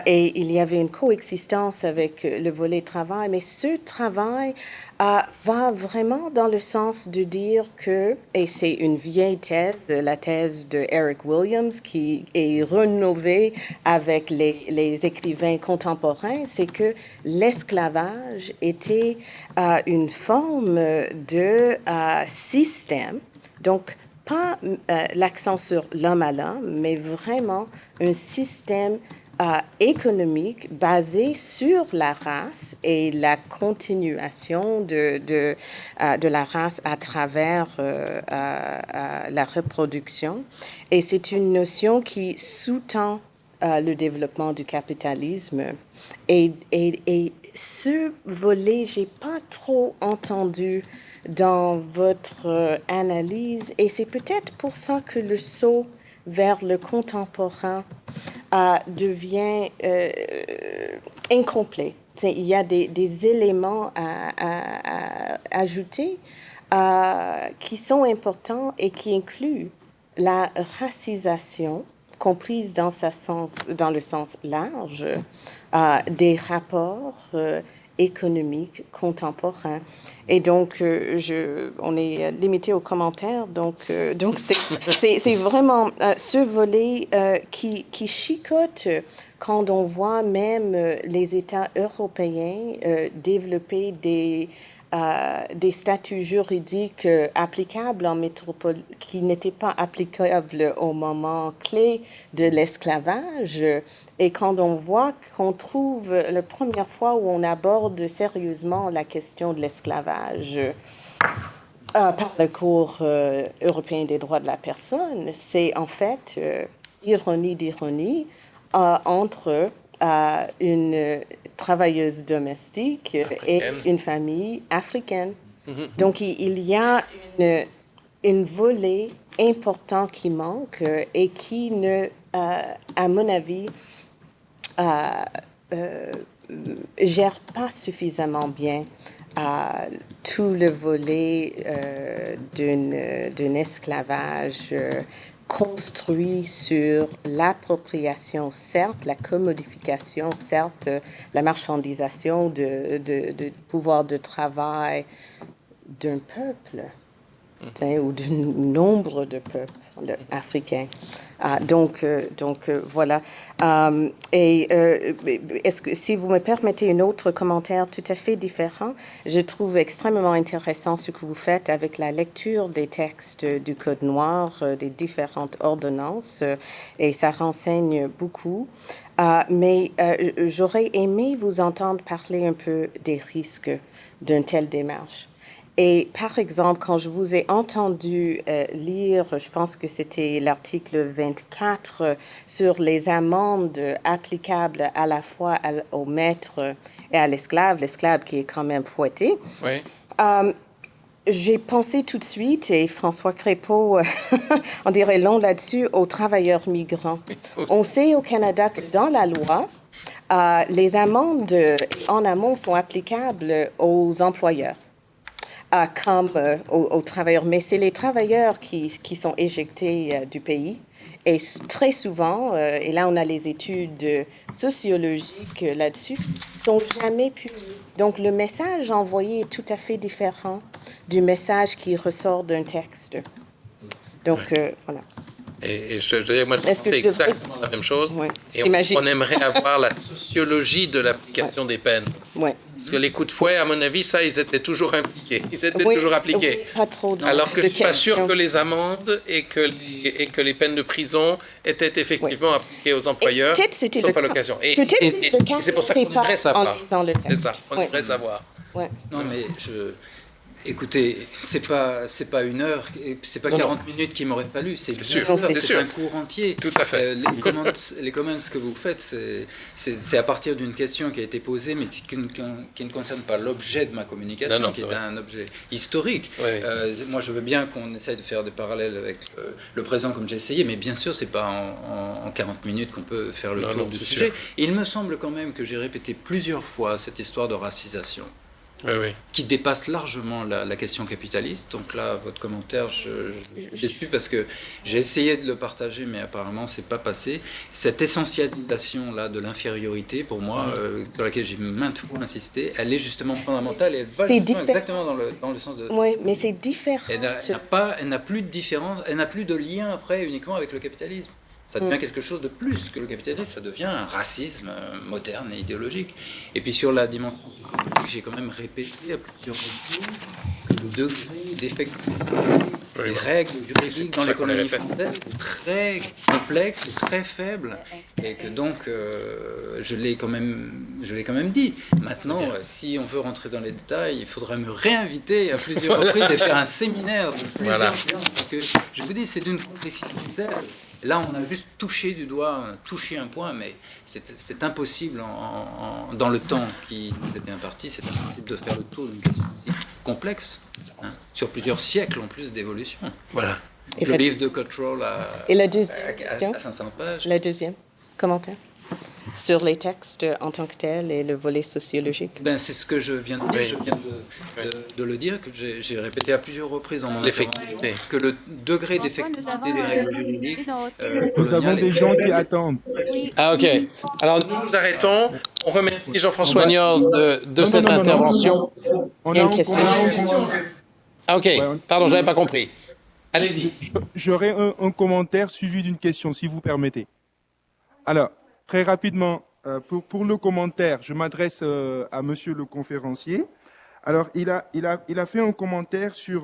et il y avait une coexistence avec le volet travail, mais ce travail va vraiment dans le sens de dire que, et c'est une vieille thèse, la thèse de Eric Williams, qui est rénovée avec les écrivains contemporains, c'est que l'esclavage était une forme de système, donc pas l'accent sur l'homme à l'homme, mais vraiment un système économique basé sur la race et la continuation de la race à travers la reproduction. Et c'est une notion qui sous-tend le développement du capitalisme. Et ce volet, j'ai pas trop entendu dans votre analyse, et c'est peut-être pour ça que le saut vers le contemporain devient incomplet. Il y a des éléments à ajouter qui sont importants et qui incluent la racisation, comprise dans le sens large, des rapports économiques contemporains. Et donc, on est limité aux commentaires. Donc c'est vraiment ce volet qui chicote quand on voit même les États européens développer des statuts juridiques applicables en métropole qui n'étaient pas applicables au moment clé de l'esclavage. Et quand on voit qu'on trouve la première fois où on aborde sérieusement la question de l'esclavage par le cours européen des droits de la personne, c'est en fait ironie d'ironie entre une travailleuse domestique et une famille africaine. Donc, il y a une volet important qui manque et qui ne, à mon avis, gère pas suffisamment bien tout le volet d'un esclavage construit sur l'appropriation, certes, la commodification, certes, la marchandisation de pouvoir de travail d'un peuple ou d'un nombre de peuples africains. Voilà. Est-ce que, si vous me permettez un autre commentaire tout à fait différent, je trouve extrêmement intéressant ce que vous faites avec la lecture des textes du Code noir, des différentes ordonnances, et ça renseigne beaucoup. Mais j'aurais aimé vous entendre parler un peu des risques d'une telle démarche. Et par exemple, quand je vous ai entendu lire, je pense que c'était l'article 24 sur les amendes applicables à la fois au maître et à l'esclave qui est quand même fouetté. Oui. J'ai pensé tout de suite, et François Crépeau, on dirait long là-dessus, aux travailleurs migrants. On sait au Canada que dans la loi, les amendes en amont sont applicables aux employeurs. Comme aux travailleurs. Mais c'est les travailleurs qui sont éjectés du pays. Et très souvent, et là on a les études sociologiques là-dessus, sont jamais punis. Donc le message envoyé est tout à fait différent du message qui ressort d'un texte. Donc voilà. Et je veux dire, moi, je pense que c'est exactement la même chose. Ouais. Et on aimerait avoir la sociologie de l'application des peines. Ouais. Parce que les coups de fouet, à mon avis, ça, ils étaient toujours impliqués. Ils étaient toujours appliqués. Oui, pas trop alors que je ne suis pas sûr que les amendes et que les peines de prison étaient effectivement appliquées aux employeurs, sauf à l'occasion. Et c'est pour ça qu'on aimerait savoir. C'est ça, on aimerait savoir. Ouais. Non, mais écoutez, c'est pas une heure, c'est pas 40 minutes qu'il m'aurait fallu, c'est un cours entier. Tout à fait. Les comments que vous faites, c'est à partir d'une question qui a été posée, mais qui ne concerne pas l'objet de ma communication, qui est un objet historique. Oui. Moi, je veux bien qu'on essaye de faire des parallèles avec le présent, comme j'ai essayé, mais bien sûr, c'est pas en 40 minutes qu'on peut faire le tour du sujet. Il me semble quand même que j'ai répété plusieurs fois cette histoire de racisation. Qui dépasse largement la question capitaliste. Donc là, votre commentaire, je suis déçu parce que j'ai essayé de le partager, mais apparemment, c'est pas passé. Cette essentialisation-là de l'infériorité, pour moi, sur laquelle j'ai maintes fois insisté, elle est justement fondamentale et elle va exactement dans le sens de... Oui, mais c'est différent. Elle n'a plus de différence, elle n'a plus de lien après uniquement avec le capitalisme. Ça devient quelque chose de plus que le capitalisme, ça devient un racisme moderne et idéologique. Et puis sur la dimension sociologique, j'ai quand même répété à plusieurs reprises que le degré d'effectivité des règles juridiques dans l'économie française est très complexe, très faible, et que donc je l'ai quand même dit. Maintenant, si on veut rentrer dans les détails, il faudrait me réinviter à plusieurs reprises et faire un séminaire de plusieurs séances, parce que je vous dis, c'est d'une complexité telle. Là, on a juste touché du doigt, on a touché un point, mais c'est impossible dans le temps qui nous était imparti, c'est impossible de faire le tour d'une question aussi complexe, sur plusieurs siècles en plus d'évolution. Voilà. Le livre de Cottrell à 500 pages. Le deuxième commentaire sur les textes en tant que tels et le volet sociologique. C'est ce que je viens de dire. Je viens de le dire, que j'ai répété à plusieurs reprises dans mon intervention, que le degré d'effectivité des règles juridiques... nous avons des gens qui attendent. Ah, ok. Alors, nous arrêtons. On remercie Jean-François Niort de cette intervention. On a une question. Ah, ok. Pardon, je n'avais pas compris. Allez-y. J'aurais un commentaire suivi d'une question, si vous permettez. Alors, très rapidement, pour le commentaire, je m'adresse à monsieur le conférencier. Alors, il a fait un commentaire sur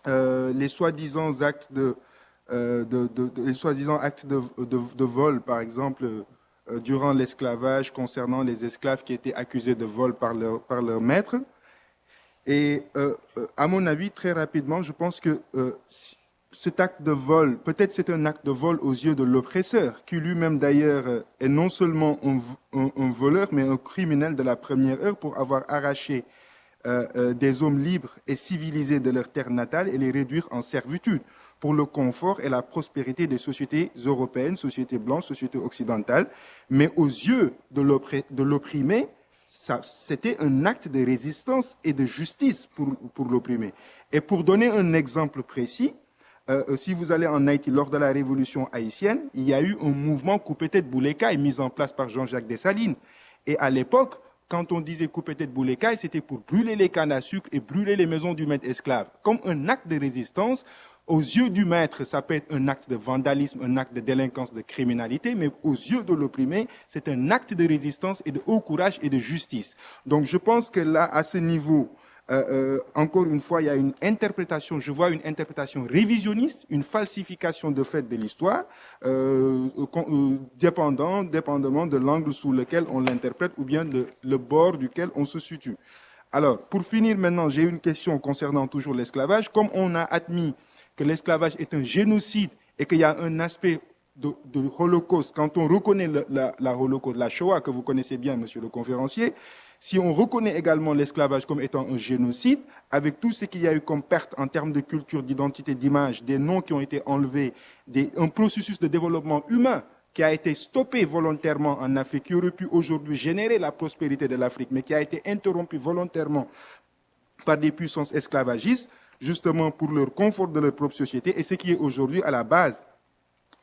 les soi-disant actes de vol, par exemple, durant l'esclavage, concernant les esclaves qui étaient accusés de vol par leur maître. Et à mon avis, très rapidement, je pense que cet acte de vol, peut-être c'est un acte de vol aux yeux de l'oppresseur, qui lui-même d'ailleurs est non seulement un voleur, mais un criminel de la première heure pour avoir arraché des hommes libres et civilisés de leur terre natale et les réduire en servitude pour le confort et la prospérité des sociétés européennes, sociétés blanches, sociétés occidentales. Mais aux yeux de l'opprimé, c'était un acte de résistance et de justice pour l'opprimé. Et pour donner un exemple précis, si vous allez en Haïti, lors de la révolution haïtienne, il y a eu un mouvement Couper-tête Boulekaï mis en place par Jean-Jacques Dessalines. Et à l'époque, quand on disait Couper-tête Boulekaï, c'était pour brûler les cannes à sucre et brûler les maisons du maître esclave. Comme un acte de résistance, aux yeux du maître, ça peut être un acte de vandalisme, un acte de délinquance, de criminalité, mais aux yeux de l'opprimé, c'est un acte de résistance et de haut courage et de justice. Donc je pense que là, à ce niveau, encore une fois, il y a une interprétation, je vois une interprétation révisionniste, une falsification de fait de l'histoire, dépendamment de l'angle sous lequel on l'interprète ou bien le bord duquel on se situe. Alors, pour finir maintenant, j'ai une question concernant toujours l'esclavage. Comme on a admis que l'esclavage est un génocide et qu'il y a un aspect de Holocauste, quand on reconnaît la Holocauste, la Shoah, que vous connaissez bien, monsieur le conférencier, si on reconnaît également l'esclavage comme étant un génocide, avec tout ce qu'il y a eu comme perte en termes de culture, d'identité, d'image, des noms qui ont été enlevés, un processus de développement humain qui a été stoppé volontairement en Afrique, qui aurait pu aujourd'hui générer la prospérité de l'Afrique, mais qui a été interrompu volontairement par des puissances esclavagistes, justement pour leur confort de leur propre société, et ce qui est aujourd'hui à la base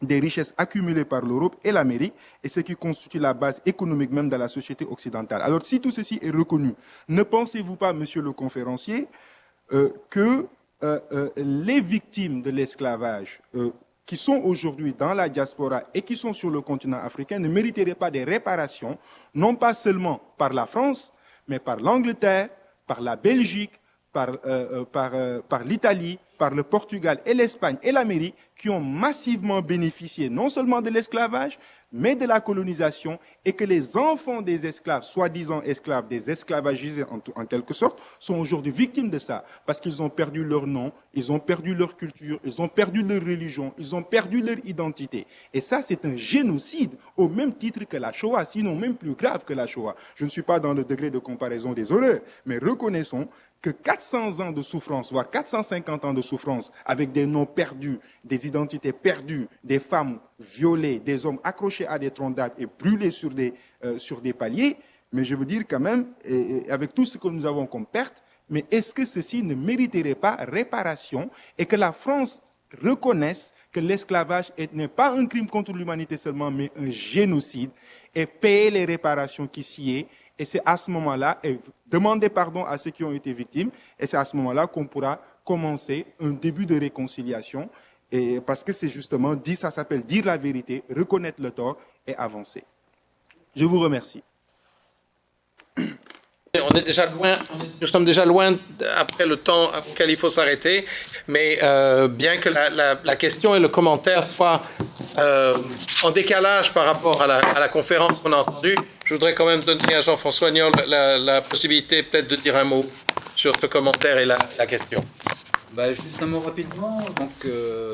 des richesses accumulées par l'Europe et l'Amérique, et ce qui constitue la base économique même de la société occidentale. Alors, si tout ceci est reconnu, ne pensez-vous pas, monsieur le conférencier, que les victimes de l'esclavage qui sont aujourd'hui dans la diaspora et qui sont sur le continent africain ne mériteraient pas des réparations, non pas seulement par la France, mais par l'Angleterre, par la Belgique, par l'Italie, par le Portugal et l'Espagne et l'Amérique, qui ont massivement bénéficié non seulement de l'esclavage, mais de la colonisation, et que les enfants des esclaves, soi-disant esclaves, des esclavagisés en quelque sorte, sont aujourd'hui victimes de ça, parce qu'ils ont perdu leur nom, ils ont perdu leur culture, ils ont perdu leur religion, ils ont perdu leur identité. Et ça, c'est un génocide, au même titre que la Shoah, sinon même plus grave que la Shoah. Je ne suis pas dans le degré de comparaison des horreurs, mais reconnaissons que 400 ans de souffrance, voire 450 ans de souffrance, avec des noms perdus, des identités perdues, des femmes violées, des hommes accrochés à des troncs d'arbres et brûlés sur des paliers, mais je veux dire quand même, et avec tout ce que nous avons comme perte, mais est-ce que ceci ne mériterait pas réparation et que la France reconnaisse que l'esclavage n'est pas un crime contre l'humanité seulement, mais un génocide, et payer les réparations qui s'y est. Et c'est à ce moment-là, et demander pardon à ceux qui ont été victimes, et c'est à ce moment-là qu'on pourra commencer un début de réconciliation, et parce que c'est justement, ça s'appelle dire la vérité, reconnaître le tort et avancer. Je vous remercie. Nous sommes déjà loin après le temps auquel il faut s'arrêter, mais bien que la question et le commentaire soient en décalage par rapport à la conférence qu'on a entendue, je voudrais quand même donner à Jean-François Niol la possibilité peut-être de dire un mot sur ce commentaire et la question. Juste un mot rapidement. Donc,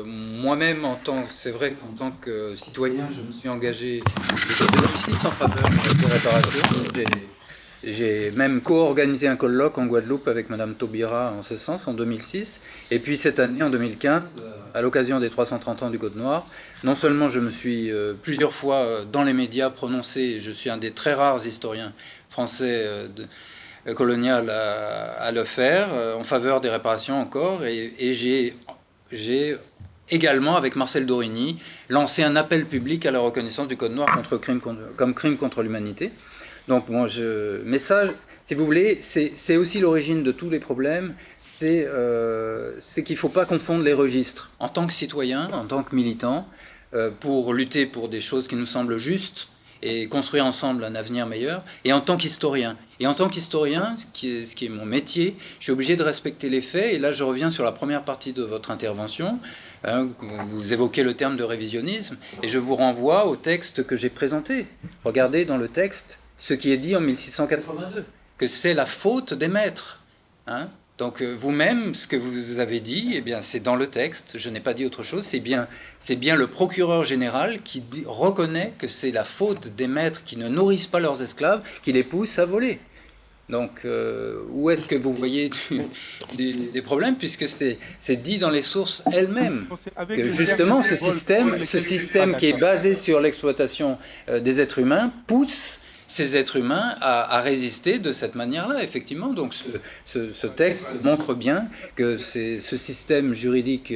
moi-même, c'est vrai qu'en tant que citoyen, je me suis engagé de justice en faveur de réparation. J'ai même co-organisé un colloque en Guadeloupe avec Madame Taubira en ce sens, en 2006. Et puis cette année, en 2015, à l'occasion des 330 ans du Code Noir, non seulement je me suis plusieurs fois dans les médias prononcé, je suis un des très rares historiens français colonial à le faire, en faveur des réparations encore, et j'ai également, avec Marcel Dorigny, lancé un appel public à la reconnaissance du Code Noir comme crime contre l'humanité. Donc, mais ça, si vous voulez, c'est aussi l'origine de tous les problèmes, c'est qu'il ne faut pas confondre les registres. En tant que citoyen, en tant que militant, pour lutter pour des choses qui nous semblent justes et construire ensemble un avenir meilleur, et en tant qu'historien. Et en tant qu'historien, ce qui est mon métier, je suis obligé de respecter les faits, et là je reviens sur la première partie de votre intervention. Vous évoquez le terme de révisionnisme, et je vous renvoie au texte que j'ai présenté. Regardez dans le texte ce qui est dit en 1682, que c'est la faute des maîtres. Donc vous-même, ce que vous avez dit, eh bien, c'est dans le texte, je n'ai pas dit autre chose, c'est bien le procureur général qui reconnaît que c'est la faute des maîtres qui ne nourrissent pas leurs esclaves qui les poussent à voler. Donc, où est-ce que vous voyez des problèmes, puisque c'est dit dans les sources elles-mêmes que justement ce système qui est basé sur l'exploitation des êtres humains pousse ces êtres humains à résister de cette manière-là, effectivement. Donc ce texte montre bien que ce système juridique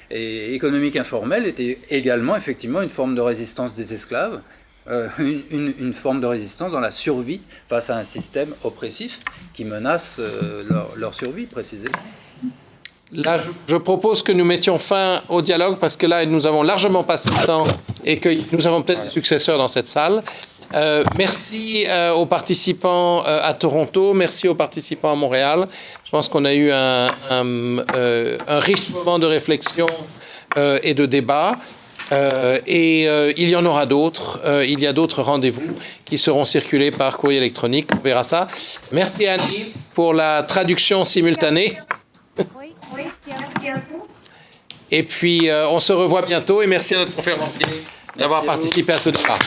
et économique informel était également effectivement une forme de résistance des esclaves, une forme de résistance dans la survie face à un système oppressif qui menace leur survie précisément. Là, je propose que nous mettions fin au dialogue parce que là, nous avons largement passé le temps et que nous avons peut-être des successeurs dans cette salle. Merci aux participants à Toronto, merci aux participants à Montréal. Je pense qu'on a eu un riche moment de réflexion et de débat. Il y en aura d'autres. Il y a d'autres rendez-vous qui seront circulés par courrier électronique. On verra ça. Merci Annie pour la traduction simultanée. Oui, merci à vous. Et puis on se revoit bientôt et merci à notre conférencier d'avoir participé à ce débat.